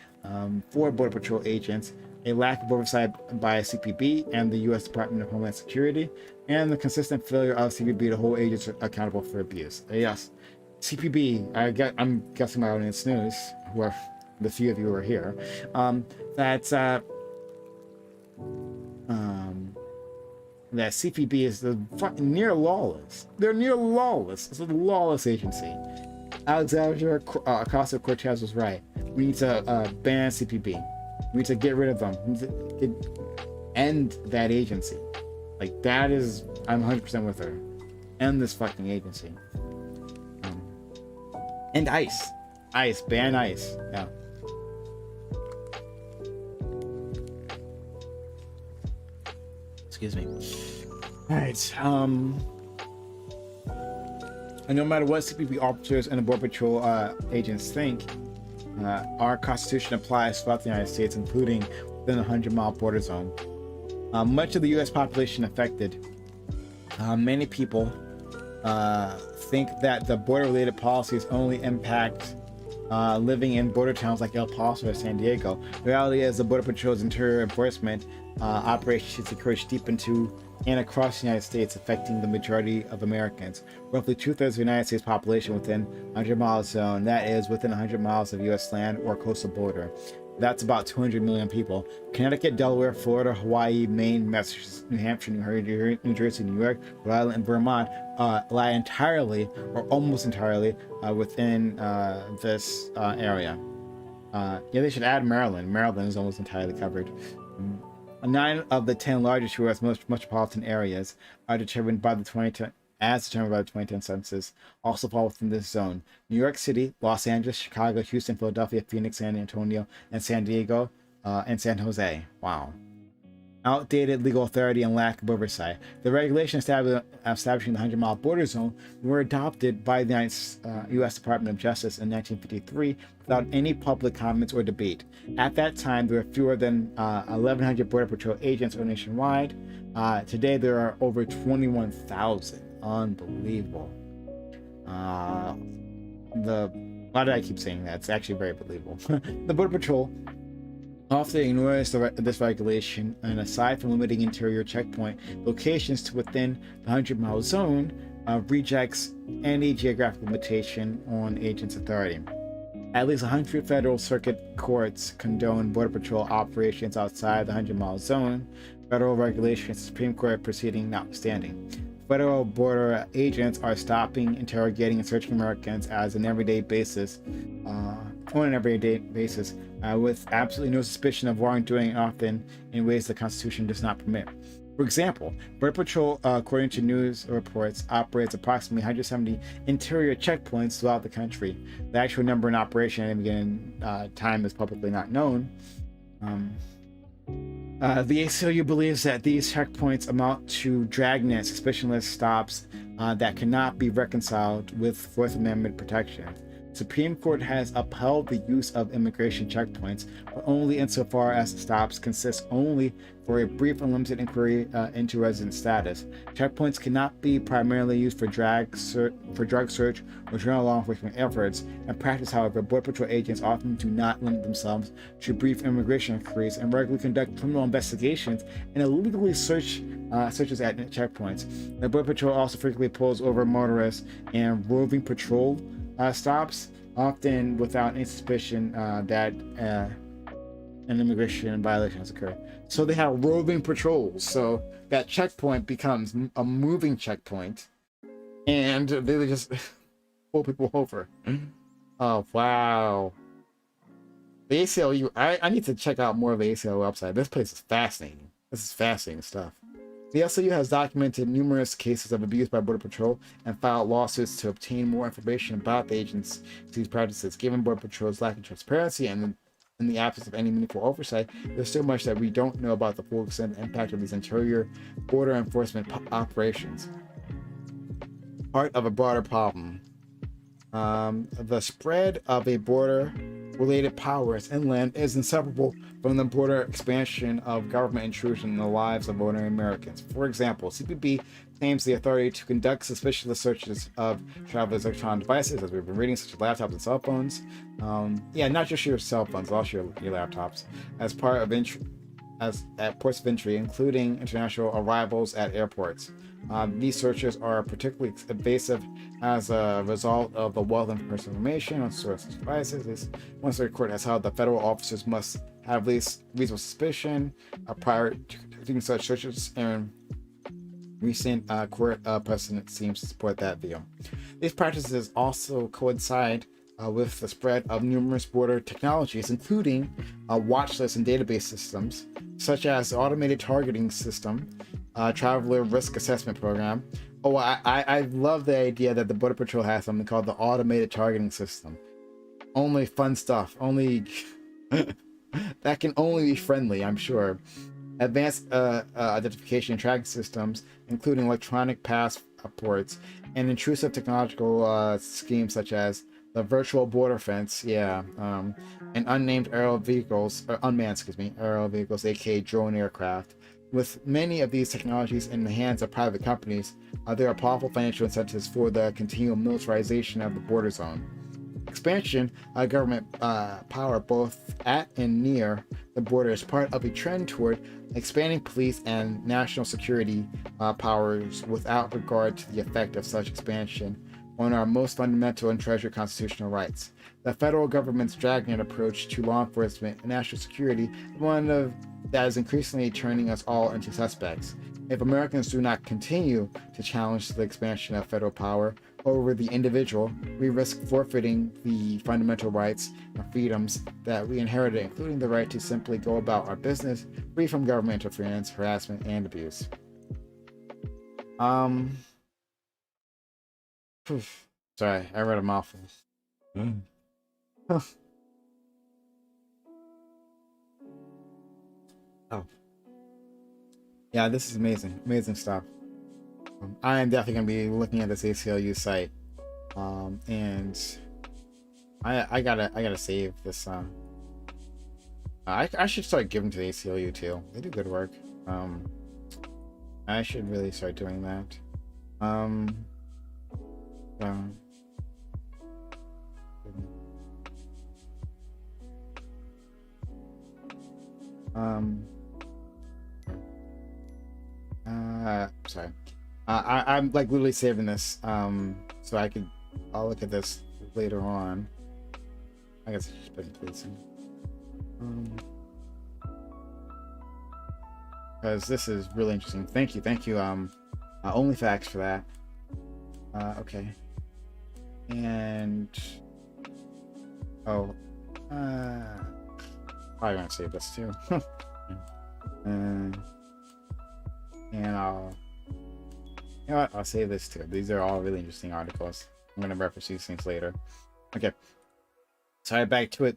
for Border Patrol agents, a lack of oversight by CPB and the U.S. Department of Homeland Security, and the consistent failure of CPB to hold agents accountable for abuse. Yes, CPB, I'm guessing my audience knows, who are the few of you who are here, that CPB is the fucking near lawless. They're near lawless. It's a lawless agency. Alexandra Ocasio-Cortez was right. We need to ban CPB. We need to get rid of them. We need to end that agency. Like, that is, I'm 100% with her. End this fucking agency. And ICE. ICE. Ban ICE. Yeah. Excuse me. All right. And no matter what CPB officers and the Border Patrol agents think, our Constitution applies throughout the United States, including within the 100-mile border zone. Much of the U.S. population affected. Many people think that the border-related policies only impact living in border towns like El Paso or San Diego. The reality is the Border Patrol's interior enforcement operations occurs deep into and across the United States, affecting the majority of Americans. Roughly 2/3 of the United States population within 100-mile zone, that is, within 100 miles of U.S. land or coastal border. That's about 200 million people. Connecticut, Delaware, Florida, Hawaii, Maine, Massachusetts, New Hampshire, New Jersey, New York, Rhode Island, and Vermont lie entirely or almost entirely within this area. Yeah, they should add Maryland. Maryland is almost entirely covered. 9 of the 10 largest U.S. metropolitan areas are determined by the 2010 census, also fall within this zone. New York City, Los Angeles, Chicago, Houston, Philadelphia, Phoenix, San Antonio, and San Diego, and San Jose. Wow. outdated legal authority, and lack of oversight. The regulations establishing the 100-mile border zone were adopted by the U.S. Department of Justice in 1953 without any public comments or debate. At that time, there were fewer than 1,100 Border Patrol agents nationwide. Today, there are over 21,000. Unbelievable. Why do I keep saying that? It's actually very believable. The Border Patrol often ignores this regulation, and aside from limiting interior checkpoint locations to within the 100-mile zone, rejects any geographic limitation on agents' authority. At least 100 federal circuit courts condone Border Patrol operations outside the 100-mile zone, federal regulations, Supreme Court proceeding notwithstanding. Federal border agents are stopping, interrogating, and searching Americans on an everyday basis, with absolutely no suspicion of wrongdoing, often in ways the Constitution does not permit. For example, Border Patrol, according to news reports, operates approximately 170 interior checkpoints throughout the country. The actual number in operation at any given time is publicly not known. The ACLU believes that these checkpoints amount to dragnet, suspicionless stops that cannot be reconciled with Fourth Amendment protection. Supreme Court has upheld the use of immigration checkpoints, but only insofar as the stops consist only for a brief and limited inquiry into resident status. Checkpoints cannot be primarily used for drug search or general law enforcement efforts. In practice, however, Border Patrol agents often do not limit themselves to brief immigration inquiries and regularly conduct criminal investigations and illegally searches at checkpoints. The Border Patrol also frequently pulls over motorists and roving patrol stops, often without any suspicion that an immigration violation has occurred. So they have roving patrols. So that checkpoint becomes a moving checkpoint, and they just pull people over. Oh wow! The ACLU. I need to check out more of the ACLU website. This place is fascinating. This is fascinating stuff. The ACLU has documented numerous cases of abuse by Border Patrol and filed lawsuits to obtain more information about the agency's practices. Given Border Patrol's lack of transparency and in the absence of any meaningful oversight, there's so much that we don't know about the full extent and impact of these interior border enforcement operations. Part of a broader problem. The spread of a border-related powers inland is inseparable from the border expansion of government intrusion in the lives of ordinary Americans. For example, CBP claims the authority to conduct suspicious searches of travelers' electronic devices, as we've been reading, such as laptops and cell phones. Not just your cell phones, also your laptops, as part of at ports of entry, including international arrivals at airports. These searches are particularly invasive as a result of the wealth of personal information on source devices. One circuit court has held that federal officers must have at least reasonable suspicion prior to conducting such searches, and recent court precedent seems to support that view. These practices also coincide with the spread of numerous border technologies, including watch lists and database systems, such as the automated targeting system, traveler risk assessment program. Oh, I love the idea that the Border Patrol has something called the automated targeting system. Only fun stuff. Only that can only be friendly, I'm sure. Advanced identification and tracking systems, including electronic passports and intrusive technological schemes such as the virtual border fence, and unnamed aerial vehicles, or unmanned, aerial vehicles, aka drone aircraft. With many of these technologies in the hands of private companies, there are powerful financial incentives for the continual militarization of the border zone. Expansion of government power both at and near the border is part of a trend toward expanding police and national security powers without regard to the effect of such expansion on our most fundamental and treasured constitutional rights. The federal government's dragnet approach to law enforcement and national security is one of that is increasingly turning us all into suspects. If Americans do not continue to challenge the expansion of federal power over the individual, we risk forfeiting the fundamental rights and freedoms that we inherited, including the right to simply go about our business, free from government interference, harassment, and abuse. Sorry, I read a mouthful. Oh. Yeah, this is amazing. Amazing stuff. I'm definitely going to be looking at this ACLU site. And I gotta save this. I should start giving to the ACLU too. They do good work. I should really start doing that. Sorry. I'm like literally saving this. So I'll look at this later on. I guess I should put it please. Because this is really interesting. Thank you. OnlyFacts for that. Okay. And probably gonna save this too. And you know what? I'll save this too. These are all really interesting articles. I'm gonna reference these things later. Okay. So back to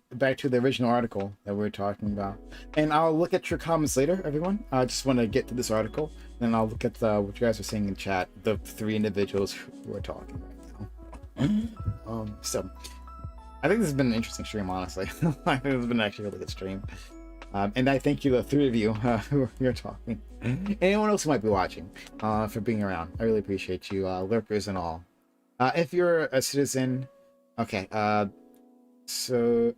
the original article that we were talking about. And I'll look at your comments later, everyone. I just want to get to this article, then I'll look at what you guys are saying in chat, the 3 individuals who are talking right now. So I think this has been an interesting stream, honestly. I think it's been actually a really good stream. And I thank you, the 3 of you who are talking. Anyone else who might be watching, for being around. I really appreciate you, lurkers and all. If you're a citizen, okay, so,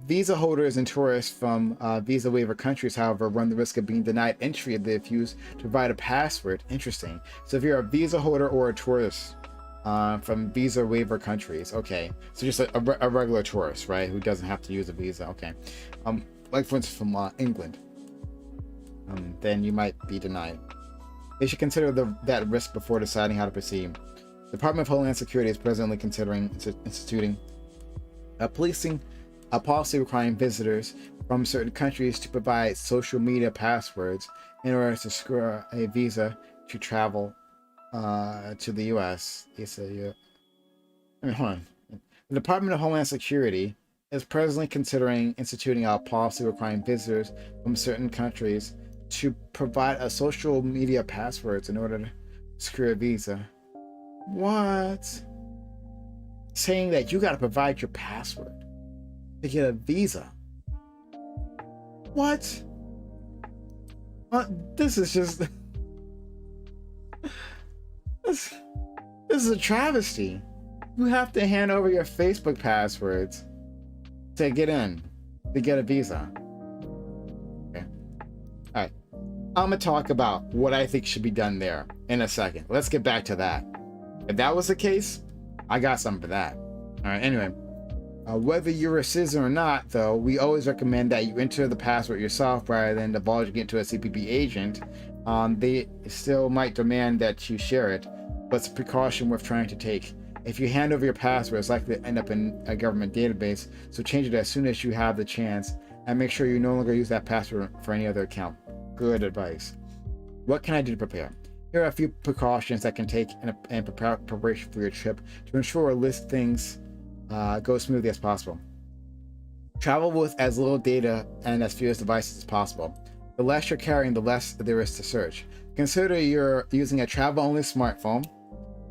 visa holders and tourists from visa waiver countries, however, run the risk of being denied entry if they refuse to provide a password. Interesting. So if you're a visa holder or a tourist from visa waiver countries, okay, so just a regular tourist, right, who doesn't have to use a visa, okay, like for instance from England, then you might be denied. They should consider that risk before deciding how to proceed. The Department of Homeland Security is presently considering instituting policing a policy requiring visitors from certain countries to provide social media passwords in order to secure a visa to travel to the U.S. Hold on. The Department of Homeland Security is presently considering instituting a policy requiring visitors from certain countries to provide a social media passwords in order to secure a visa. What? Saying that you got to provide your password to get a visa. What? This is just this is a travesty. You have to hand over your Facebook passwords to get in, to get a visa. Okay. All right. I'm gonna talk about what I think should be done there in a second. Let's get back to that. If that was the case, I got something for that. All right, anyway, whether you're a citizen or not, though, we always recommend that you enter the password yourself rather than divulging it to a CPP agent. They still might demand that you share it, but it's a precaution worth trying to take. If you hand over your password, it's likely to end up in a government database, so change it as soon as you have the chance, and make sure you no longer use that password for any other account. Good advice. What can I do to prepare? Here are a few precautions that can take in preparation for your trip to ensure a list things go smoothly as possible. Travel with as little data and as few devices as possible. The less you're carrying, the less there is to search. Consider you're using a travel-only smartphone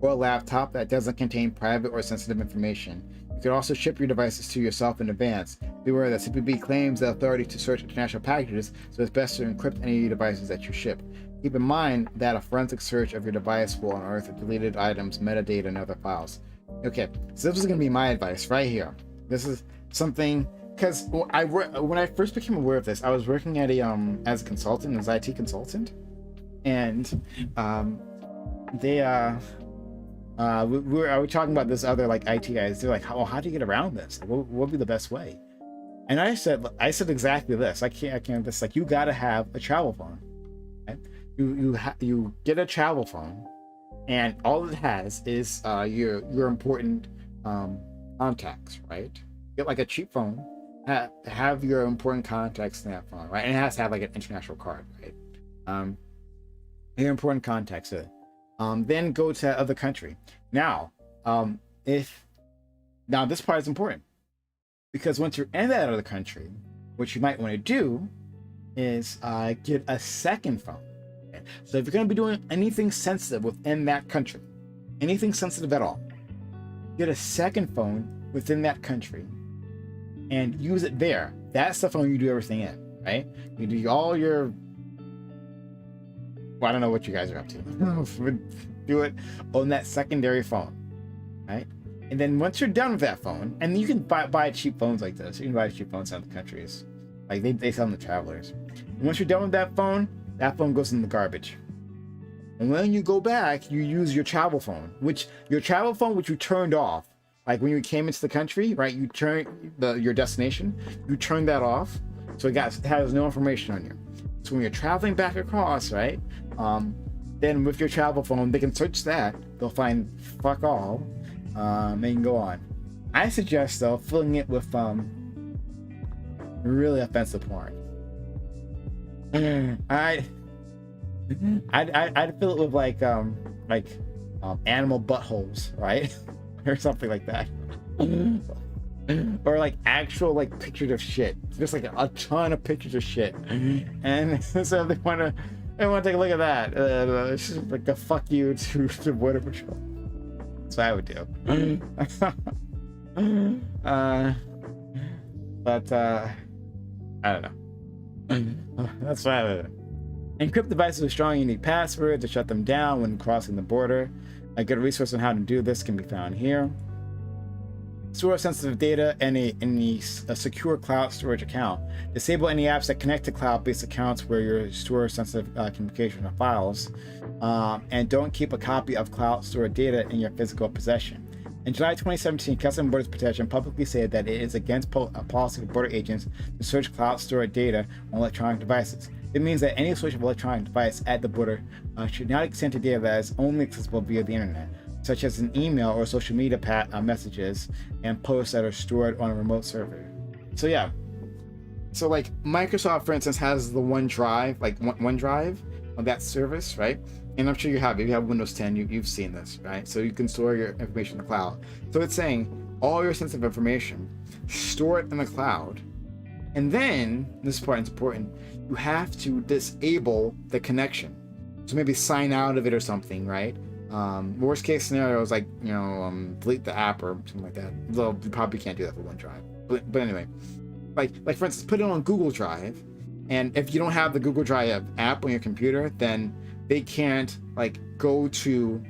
or a laptop that doesn't contain private or sensitive information. You can also ship your devices to yourself in advance. Beware that CPP claims the authority to search international packages, so it's best to encrypt any devices that you ship. Keep in mind that a forensic search of your device will unearth deleted items, metadata, and other files. Okay, so this is going to be my advice right here. This is something, because when I first became aware of this, I was working at as a consultant, as an IT consultant, and I was talking about this other like IT guys. They're like, how do you get around this? What would be the best way? And I said exactly this. I can't. This like you got to have a travel phone. Right? You get a travel phone, and all it has is your important contacts, right? Get like a cheap phone, have your important contacts in that phone, right? And it has to have like an international card, right? Your important contacts. Then go to that other country. Now, this part is important because once you're in that other country, what you might want to do is get a second phone. internet. So if you're going to be doing anything sensitive within that country, anything sensitive at all, get a second phone within that country and use it there. That's the phone you do everything in, right? You do all your, well, I don't know what you guys are up to. Do it on that secondary phone, right? And then once you're done with that phone, and you can buy cheap phones like this. You can buy cheap phones in other countries. Like they sell them to travelers. And once you're done with that phone goes in the garbage. And when you go back, you use your travel phone, which you turned off. Like when you came into the country, right? You turn your destination, you turn that off, so it has no information on you. So when you're traveling back across, right? Then with your travel phone, they can search that. They'll find fuck all, and you can go on. I suggest though filling it with really offensive porn. I'd fill it with like animal buttholes, right? Or something like that. Or like actual like pictures of shit. Just like a ton of pictures of shit. And so they want to take a look at that. It's just like a fuck you to Border Patrol. That's what I would do. But I don't know. That's what I would do. Encrypt devices with strong unique passwords to shut them down when crossing the border. A good resource on how to do this can be found here. Store sensitive data in a secure cloud storage account. Disable any apps that connect to cloud-based accounts where you store sensitive communication or files. And don't keep a copy of cloud stored data in your physical possession. In July 2017, Customs and Border Protection publicly said that it is against a policy of border agents to search cloud stored data on electronic devices. It means that any search of electronic device at the border should not extend to data that is only accessible via the internet, such as an email or social media messages and posts that are stored on a remote server. So yeah, so like Microsoft, for instance, has the OneDrive, like OneDrive of that service, right? And I'm sure you have. If you have Windows 10, you've seen this, right? So you can store your information in the cloud. So it's saying all your sensitive information, store it in the cloud, and then this part is important. You have to disable the connection. So maybe sign out of it or something, right? Worst case scenario is like, delete the app or something like that. Though you probably can't do that for OneDrive. But anyway, like for instance, put it on Google Drive, and if you don't have the Google Drive app on your computer, then they can't like go to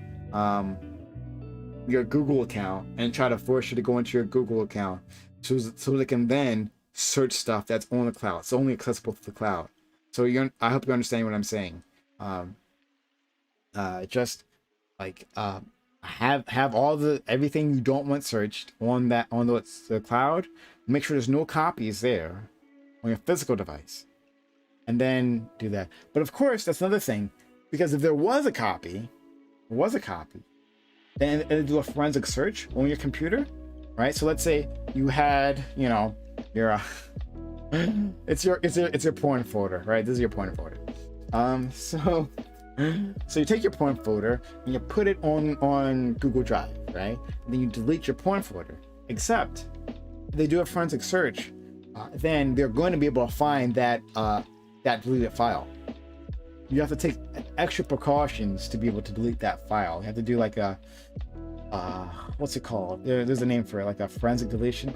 your Google account and try to force you to go into your Google account, so they can then search stuff that's on the cloud. It's only accessible to the cloud. So I hope you understand what I'm saying. Just like have all everything you don't want searched on the cloud. Make sure there's no copies there on your physical device, and then do that. But of course, that's another thing, because if there was a copy, then it'll do a forensic search on your computer, right? So let's say you had, your it's your porn folder, right? This is your porn folder. So you take your porn folder and you put it on Google Drive, right? And then you delete your porn folder. Except if they do a forensic search, then they're going to be able to find that deleted file. You have to take extra precautions to be able to delete that file. You have to do like a what's it called? There's a name for it, like a forensic deletion.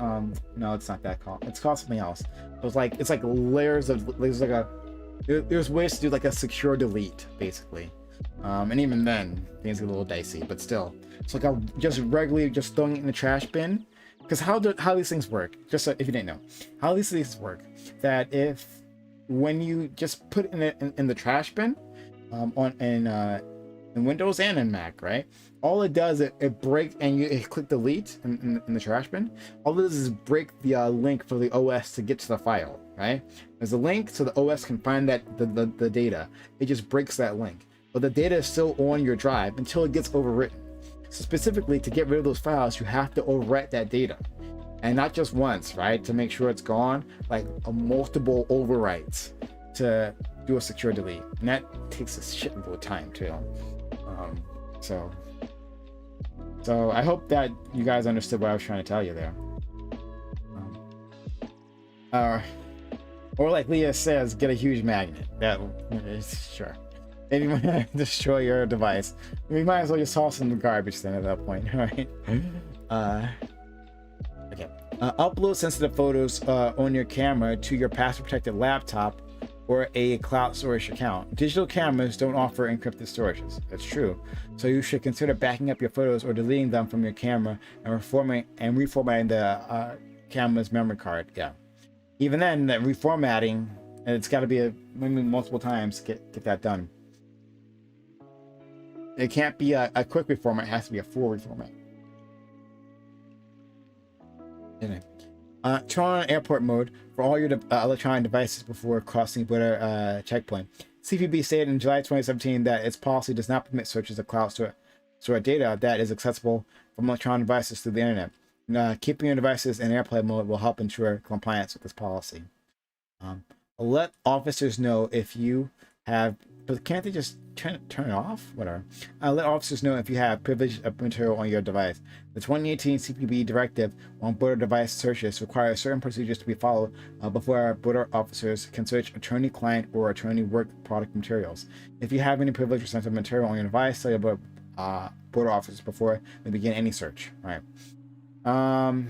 No, it's not that called. It's called something else. It's like layers of, there's ways to do like a secure delete, basically. And even then, things get a little dicey, but still, it's like just regularly just throwing it in the trash bin. Because how these things work? Just so, if you didn't know, how these things work, that when you just put it in the trash bin, in Windows and in Mac, right? All it does, it breaks, and you click delete in the trash bin. All it does is break the link for the OS to get to the file, right? There's a link so the OS can find the data. It just breaks that link, but the data is still on your drive until it gets overwritten. So specifically, to get rid of those files, you have to overwrite that data, and not just once, right? To make sure it's gone, like multiple overwrites to do a secure delete, and that takes a shitload of time too. So I hope that you guys understood what I was trying to tell you there. Or like Leah says, get a huge magnet. That is sure. And you might destroy your device. You might as well just toss it in the garbage then at that point, right? Okay. Upload sensitive photos on your camera to your password-protected laptop or a cloud storage account. Digital cameras don't offer encrypted storage. That's true. So you should consider backing up your photos or deleting them from your camera and reformatting the camera's memory card. Yeah. Even then, that reformatting, it's got to be maybe multiple times to get that done. It can't be a quick reformat. It has to be a full reformat. Anyway. Turn on airport mode for all your electronic devices before crossing border checkpoint. CPB stated in July 2017 that its policy does not permit searches of cloud store data that is accessible from electronic devices through the internet. Keeping your devices in airplane mode will help ensure compliance with this policy. Let officers know if you have, but can't they just turn it off? Whatever. Let officers know if you have privileged material on your device. The 2018 CPB directive on border device searches requires certain procedures to be followed before border officers can search attorney-client or attorney-work product materials. If you have any privileged or sensitive material on your device, tell your border officers before they begin any search. All right.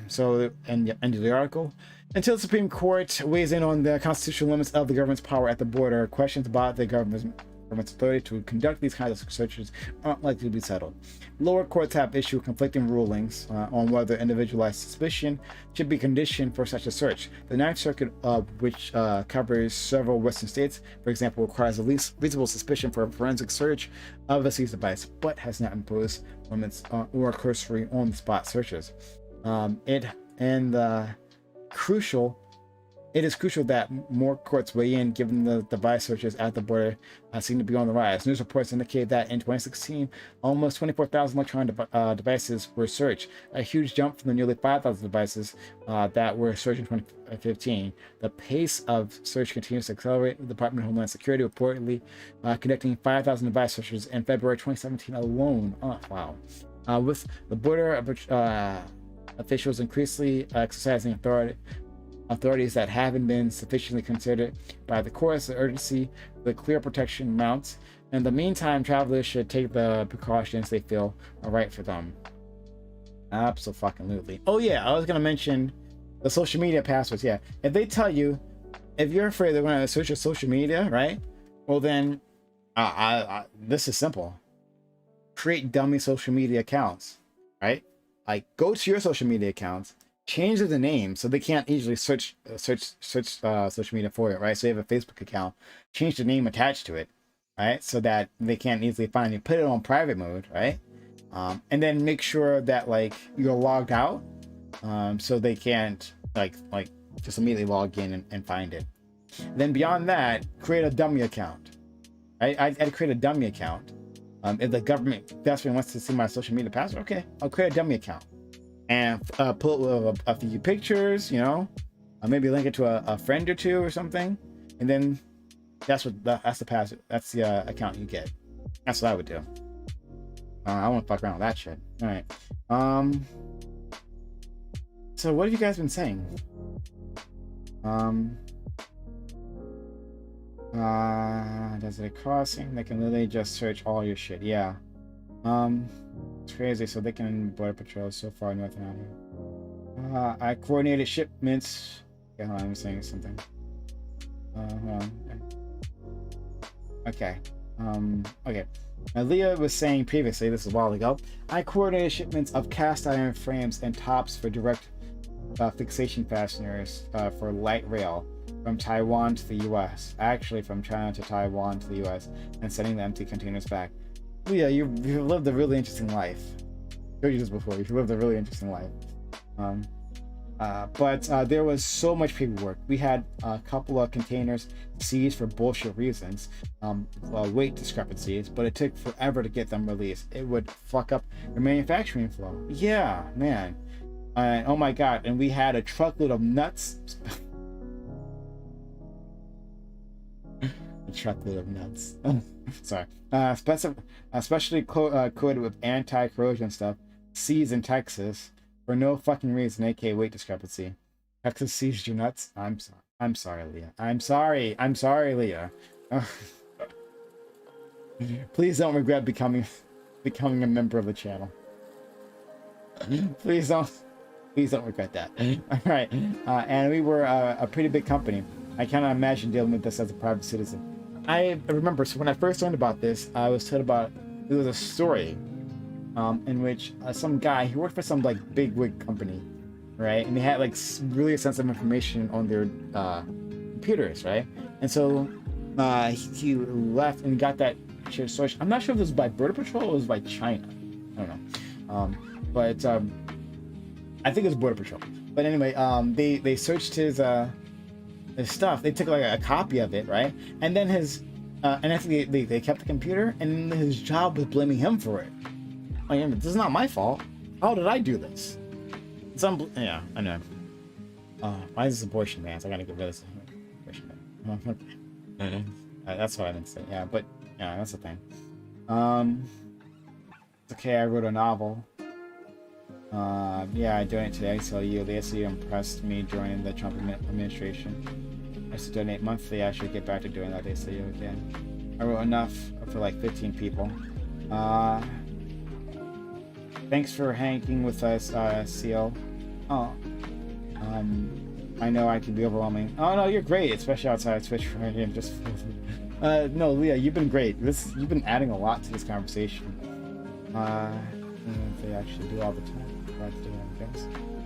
So, end of the article. Until the Supreme Court weighs in on the constitutional limits of the government's power at the border, questions about the government's authority to conduct these kinds of searches aren't likely to be settled. Lower courts have issued conflicting rulings on whether individualized suspicion should be conditioned for such a search. The Ninth Circuit, which covers several Western states, for example, requires at least reasonable suspicion for a forensic search of a seized device, but has not imposed limits or cursory on-the-spot searches. It is crucial that more courts weigh in, given the device searches at the border seem to be on the rise. News reports indicate that in 2016, almost 24,000 electronic devices were searched, a huge jump from the nearly 5,000 devices that were searched in 2015. The pace of search continues to accelerate. The Department of Homeland Security reportedly conducting 5,000 device searches in February 2017 alone. Oh, wow. With the border officials increasingly exercising authorities that haven't been sufficiently considered by the courts, the urgency, the clear protection mounts. In the meantime, travelers should take the precautions they feel are right for them. Absolutely. Oh yeah, I was gonna mention the social media passwords. Yeah, if they tell you, if you're afraid they're gonna search your social media, right? Well then, this is simple. Create dummy social media accounts, right? Like, go to your social media accounts, change the name so they can't easily search social media for it, right? So you have a Facebook account, change the name attached to it, right? So that they can't easily find you. Put it on private mode, right? And then make sure that like you're logged out, so they can't like just immediately log in and find it. Then beyond that, create a dummy account. Right? I'd create a dummy account. If the government desperately wants to see my social media password, okay, I'll create a dummy account and put a few pictures, you know, maybe link it to a friend or two or something, and then that's the password. That's the account you get. That's what I would do. I won't fuck around with that shit. All right. So what have you guys been saying? Desert Crossing, they can literally just search all your shit. Yeah. It's crazy. So they can border patrol so far north and out here. I coordinated shipments. Yeah, hold on, I'm saying something. Hold on. Okay. Okay. Now, Leah was saying previously, this is a while ago, I coordinated shipments of cast iron frames and tops for direct fixation fasteners for light rail from Taiwan to the US. Actually, from China to Taiwan to the US, and sending the empty containers back. Leah, you've lived a really interesting life. I told you this before. You've lived a really interesting life. But there was so much paperwork. We had a couple of containers seized for bullshit reasons, weight discrepancies, but it took forever to get them released. It would fuck up the manufacturing flow. Yeah, man. Oh my god, and we had a truckload of nuts. A truckload of nuts. Sorry. Especially coated with anti-corrosion stuff, seized in Texas. For no fucking reason, aka weight discrepancy. Texas seized your nuts? I'm sorry, Leah. I'm sorry, Leah. Please don't regret becoming a member of the channel. Please don't. Please don't regret that. All right. And we were a pretty big company. I cannot imagine dealing with this as a private citizen. I remember, so when I first learned about this, I was told about, there was a story in which some guy, he worked for some like big wig company, right? And they had like really sensitive information on their computers, right? And so he left and got that shit source. I'm not sure if it was by Border Patrol or it was by China. I don't know. But I think it was Border Patrol. But anyway, they searched his stuff. They took like a copy of it, right? And then and I think they kept the computer, and his job was blaming him for it. Like, this is not my fault. How did I do this? Yeah, I know. Why is this abortion ban? So I gotta get rid of this abortion ban. That's what I didn't say. Yeah, but yeah, that's the thing. It's okay. I wrote a novel. Yeah, I donated today. So you impressed me joining the Trump administration. I used to donate monthly. I should get back to doing that. They say you again. I wrote enough for like 15 people. Thanks for hanging with us, Seal. Oh, I know I can be overwhelming. Oh no, you're great, especially outside Twitch right here. Just no, Leah, you've been great. You've been adding a lot to this conversation. They actually do all the time.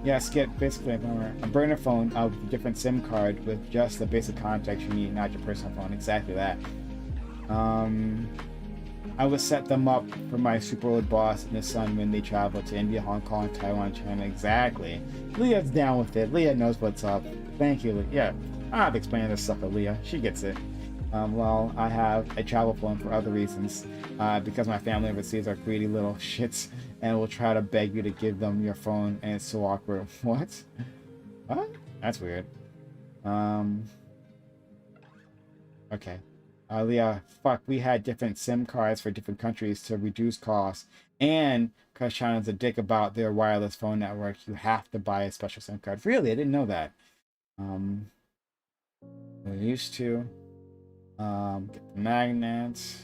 Yeah, Skip, basically a burner phone with a different SIM card with just the basic contacts you need, not your personal phone. Exactly that. I would set them up for my super old boss and his son when they travel to India, Hong Kong, Taiwan, China. Exactly. Leah's down with it. Leah knows what's up. Thank you, Leah. Yeah, I have to explain this stuff to Leah. She gets it. Well, I have a travel phone for other reasons, because my family overseas are greedy little shits and will try to beg you to give them your phone, and it's so awkward. What? What? That's weird. Okay. Leah, fuck, we had different SIM cards for different countries to reduce costs, and because China's a dick about their wireless phone network, you have to buy a special SIM card. Really? I didn't know that. I used to. Get the magnets.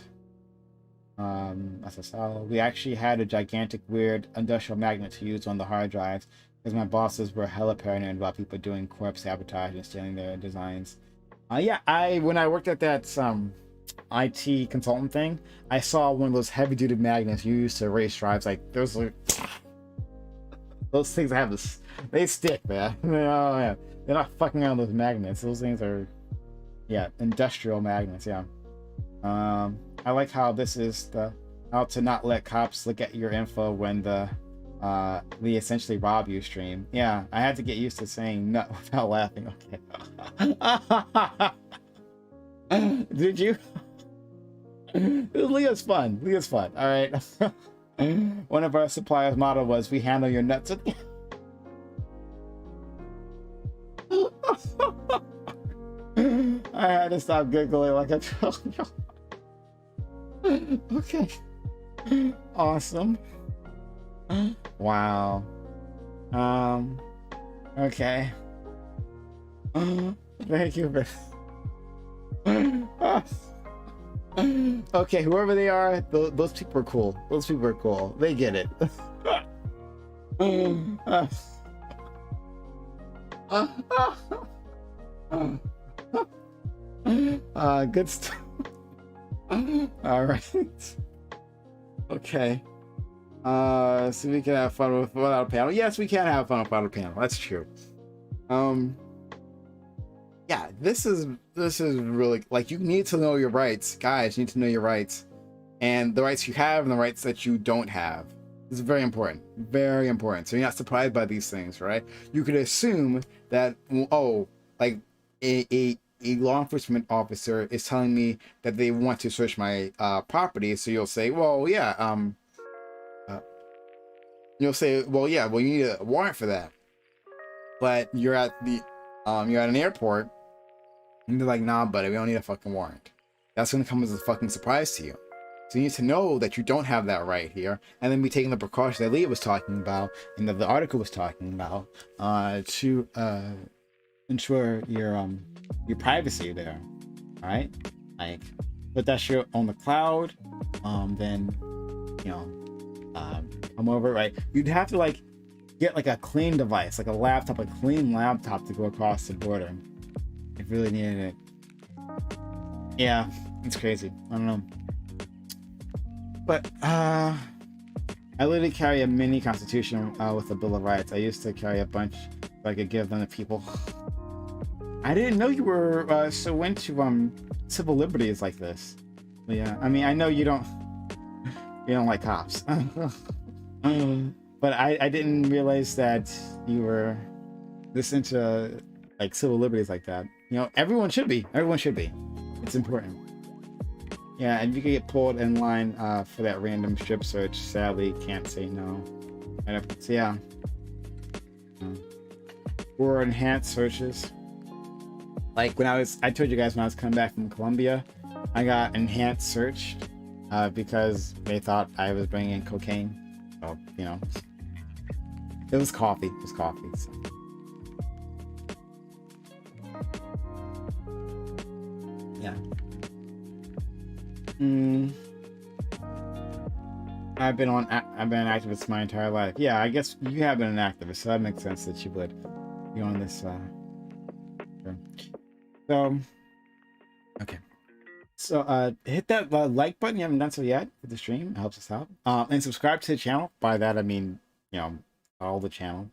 SSL. We actually had a gigantic, weird industrial magnet to use on the hard drives because my bosses were hella paranoid about people doing corp sabotage and stealing their designs. Yeah, when I worked at that IT consultant thing, I saw one of those heavy-duty magnets used to erase drives. Like those things have this. They stick, man. Oh yeah, they're not fucking around those magnets. Those things are. Yeah, industrial magnets, yeah. I like how this is how to not let cops look at your info when we essentially rob you stream. Yeah, I had to get used to saying no without laughing. Okay. Did you? Leah's fun. Leah's fun. All right. One of our suppliers' motto was, "We handle your nuts." I had to stop giggling like I told you. Okay. Awesome. Wow. Okay. Thank you for... Okay, whoever they are, those people are cool. Those people are cool. They get it. Good stuff. All right. Okay. So we can have fun without a panel. Yes, we can have fun without a panel. That's true. Yeah, this is really, like, you need to know your rights, guys. You need to know your rights, and the rights you have and the rights that you don't have. This is very important. Very important. So you're not surprised by these things, right? You could assume that, oh, like a law enforcement officer is telling me that they want to search my property, so you'll say, well, yeah, you'll say, well, yeah, well, you need a warrant for that. But you're at an airport, and they're like, nah, buddy, we don't need a fucking warrant. That's gonna come as a fucking surprise to you. So you need to know that you don't have that right here, and then be taking the precautions that Leah was talking about and that the article was talking about to ensure your privacy there. All right, like put that shit on the cloud, then you know, come over, right? You'd have to like get like a clean device, like a laptop, a clean laptop to go across the border if you really needed it. Yeah, it's crazy. I don't know. But I literally carry a mini constitution with a Bill of Rights. I used to carry a bunch so I could give them to people. I didn't know you were so into civil liberties like this. But yeah, I mean, I know you don't like cops. But I didn't realize that you were this into like civil liberties like that. You know, everyone should be. Everyone should be. It's important. Yeah, and you can get pulled in line for that random strip search. Sadly, can't say no. So yeah. Or enhanced searches. Like when I told you guys when I was coming back from Colombia, I got enhanced search because they thought I was bringing in cocaine. So, you know, it was coffee. It was coffee. So. Yeah. I've been an activist my entire life. Yeah, I guess you have been an activist, so that makes sense that you would be on this. Sure. So, okay. So, hit that like button. You haven't done so yet for the stream. It helps us out. And subscribe to the channel. By that, I mean, you know, all the channel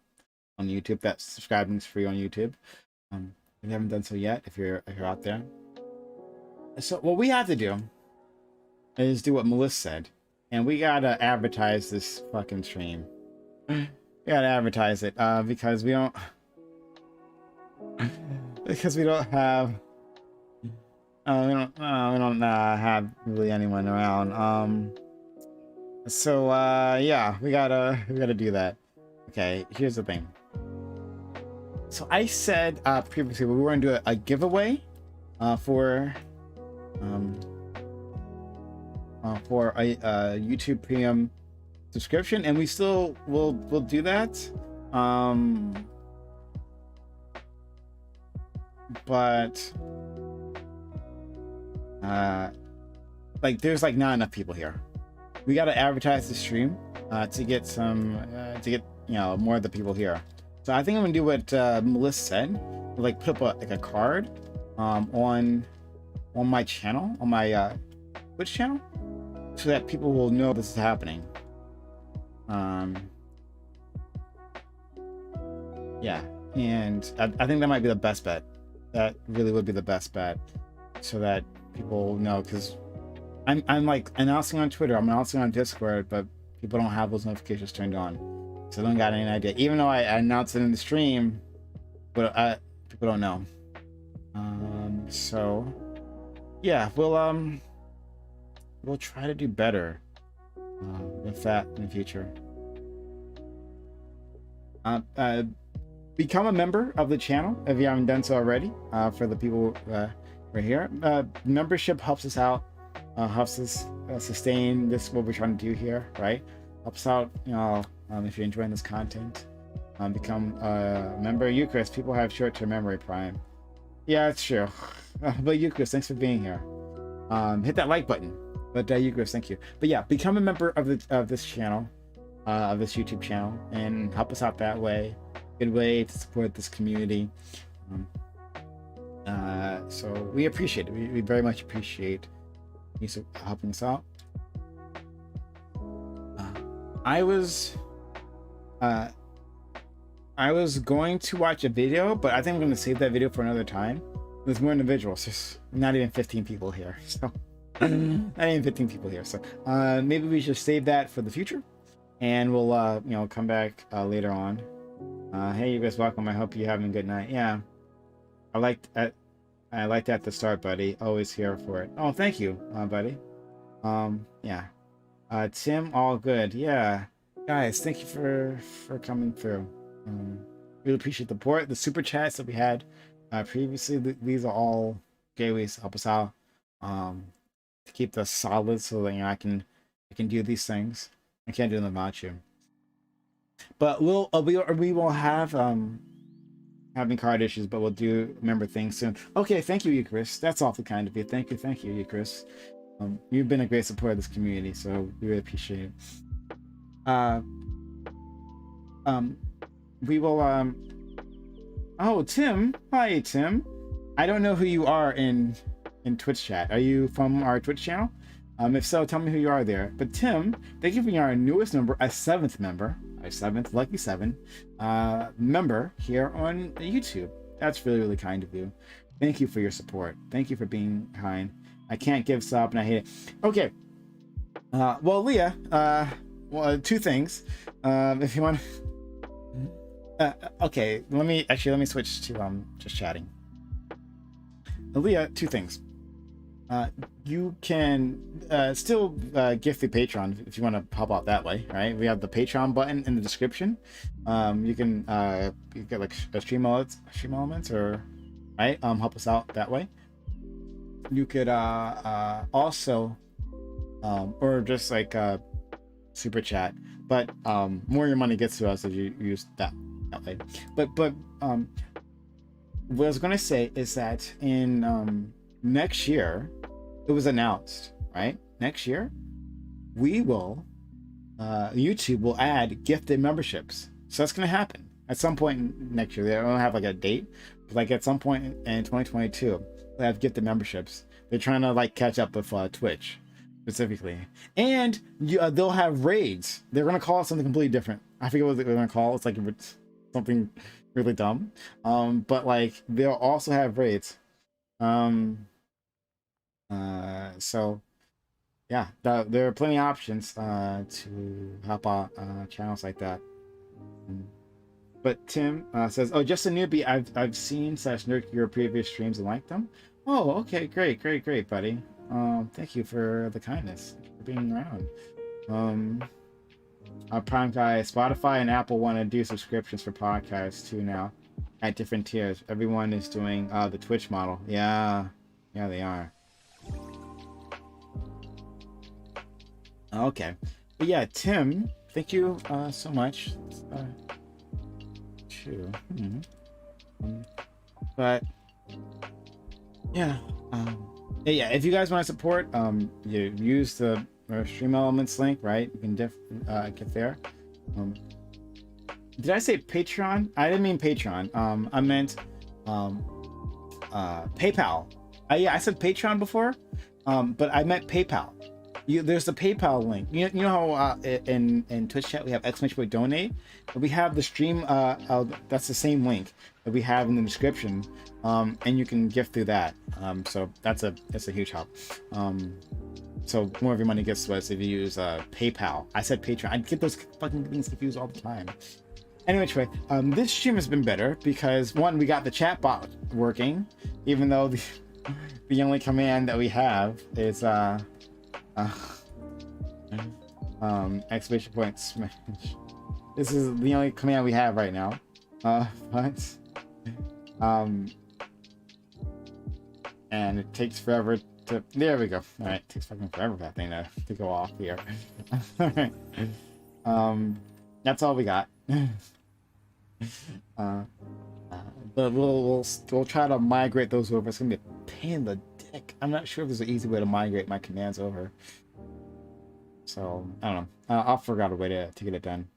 on YouTube. That subscribing is free on YouTube. If you haven't done so yet, if you're out there. So, what we have to do is do what Melissa said, and we gotta advertise this fucking stream. We gotta advertise it because we don't have have really anyone around. So yeah, we gotta do that. Okay, here's the thing. So I said previously we were gonna do a giveaway for a YouTube Premium subscription, and we still will do that. But like there's like not enough people here. We got to advertise the stream to get you know more of the people here. So I think I'm gonna do what Melissa said, like put up like a card on my channel, on my Twitch channel, so that people will know this is happening. Yeah, and I think that might be the best bet. That really would be the best bet, so that people know, because I'm like announcing on Twitter, I'm announcing on Discord, but people don't have those notifications turned on, so they don't got any idea. Even though I announced it in the stream, but people don't know. So yeah, we'll try to do better with that in the future. Become a member of the channel if you haven't done so already. For the people right here, membership helps us out, helps us sustain this what we're trying to do here, right? Helps out, you know, if you're enjoying this content. Become a member. Eucharist, people have short-term memory, Prime. Yeah, it's true. But Eucharist, thanks for being here. Hit that like button. But Eucharist, thank you. But yeah, become a member of this channel, of this YouTube channel, and help us out that way. Good way to support this community. So we appreciate it. We very much appreciate you helping us out. I was going to watch a video, but I think I'm going to save that video for another time. There's more individuals. There's not even 15 people here, so not even 15 people here. So maybe we should save that for the future, and we'll you know, come back later on. Hey, you guys, welcome. I hope you're having a good night. Yeah, I liked that at the start, buddy. Always here for it. Oh, thank you, buddy. Yeah. Tim, all good. Yeah, guys, thank you for coming through. Really appreciate the support. The super chats that we had previously, these are all great ways to help us out, to keep us solid, so that, you know, I can do these things. I can't do them without you. But we will have having card issues, but we'll do remember things soon. Okay, thank you, Eucharist. That's awfully kind of you. Thank you, Eucharist. You've been a great supporter of this community, so we really appreciate it. Uh, we will. Oh, Tim. Hi, Tim. I don't know who you are in Twitch chat. Are you from our Twitch channel? If so, tell me who you are there. But Tim, thank you for being our newest member, a 7th member, our 7th, lucky 7, member here on YouTube. That's really, really kind of you. Thank you for your support. Thank you for being kind. I can't give sub and I hate it. Okay. Well, Leah, well, 2 things. If you want okay, let me switch to just chatting. Leah, 2 things. You can still gift the Patreon if you want to help out that way, right? We have the Patreon button in the description. You can you get like stream elements, or right, help us out that way. You could also or just like super chat, but more your money gets to us if you use that way. But what I was gonna say is that in next year, it was announced, right? Next year, we will, YouTube will add gifted memberships. So that's going to happen at some point next year. They don't have like a date, but like at some point in 2022, they have gifted memberships. They're trying to like catch up with Twitch specifically. And they'll have raids. They're going to call it something completely different. I forget what they're going to call it. It's like something really dumb. But like they'll also have raids. So yeah, there are plenty of options to help out channels like that. But Tim says, oh, just a newbie. I've seen / nerd your previous streams and liked them. Oh, okay, great, buddy. Thank you for the kindness, for being around. Prime Guy, Spotify and Apple want to do subscriptions for podcasts too now at different tiers. Everyone is doing the Twitch model. Yeah, they are. Okay, but yeah, Tim, thank you so much. But yeah, yeah, if you guys want to support, you use the Stream Elements link, right? You can get there. Did I say Patreon? I didn't mean Patreon. I meant PayPal. Yeah, I said Patreon before, but I meant PayPal. There's the PayPal link. You know how in Twitch chat we have !donate, but we have the stream. That's the same link that we have in the description, and you can gift through that. So that's a huge help. So more of your money gets to us if you use PayPal. I said Patreon. I get those fucking things confused all the time. Anyway, this stream has been better because 1, we got the chat bot working, even though the only command that we have is exclamation point smash. This is the only command we have right now. But and it takes forever to. There we go. All right, it takes fucking forever for that thing to go off here. That's all we got. But we'll try to migrate those over. It's gonna be a pain in the dick. I'm not sure if there's an easy way to migrate my commands over. So I don't know. I'll figure out a way to get it done.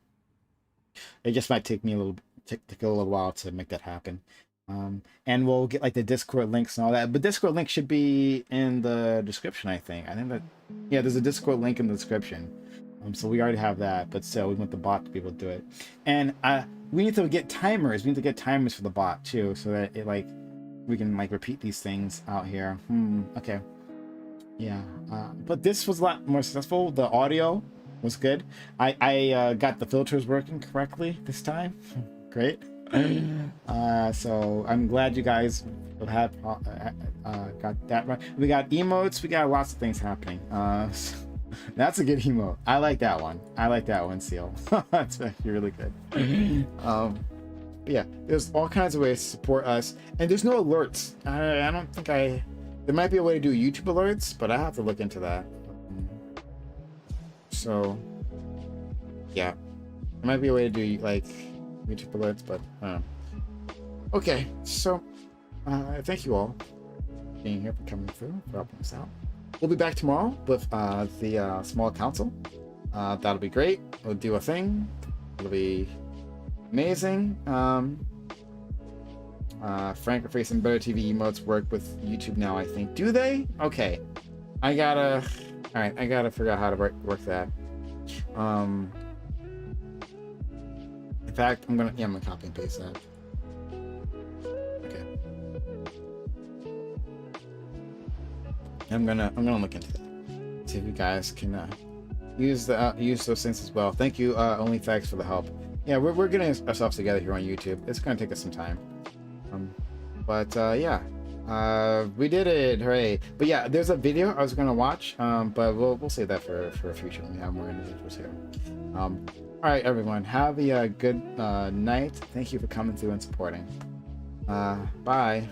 It just might take me a little while to make that happen. And we'll get like the Discord links and all that. But Discord link should be in the description, I think. Yeah, there's a Discord link in the description. So we already have that, but still, we want the bot to be able to do it. And we need to get timers. We need to get timers for the bot too, so that it like we can like repeat these things out here. Okay. Yeah. But this was a lot more successful. The audio was good. I got the filters working correctly this time. Great. So I'm glad you guys have got that right. We got emotes. We got lots of things happening. That's a good emote. I like that one. Seal. That's actually really good. But yeah, there's all kinds of ways to support us, and there's no alerts. I don't think there might be a way to do YouTube alerts, but I have to look into that. So yeah, there might be a way to do like YouTube alerts, but okay. So thank you all for being here, for coming through, for helping us out. we'll be back tomorrow with the small council. That'll be great. We'll do a thing. It'll be amazing. Frank facing better TV emotes work with YouTube now, I think. Do they? Okay. I gotta figure out how to work that. In fact, I'm gonna copy and paste that. Okay. I'm gonna look into that. See if you guys can use those things as well. Thank you, OnlyFacts, for the help. Yeah, we're getting ourselves together here on YouTube. It's gonna take us some time. Yeah. We did it, hooray! But yeah, there's a video I was gonna watch, but we'll save that for a future when we have more individuals here. All right, everyone, have a good night. Thank you for coming through and supporting. Bye.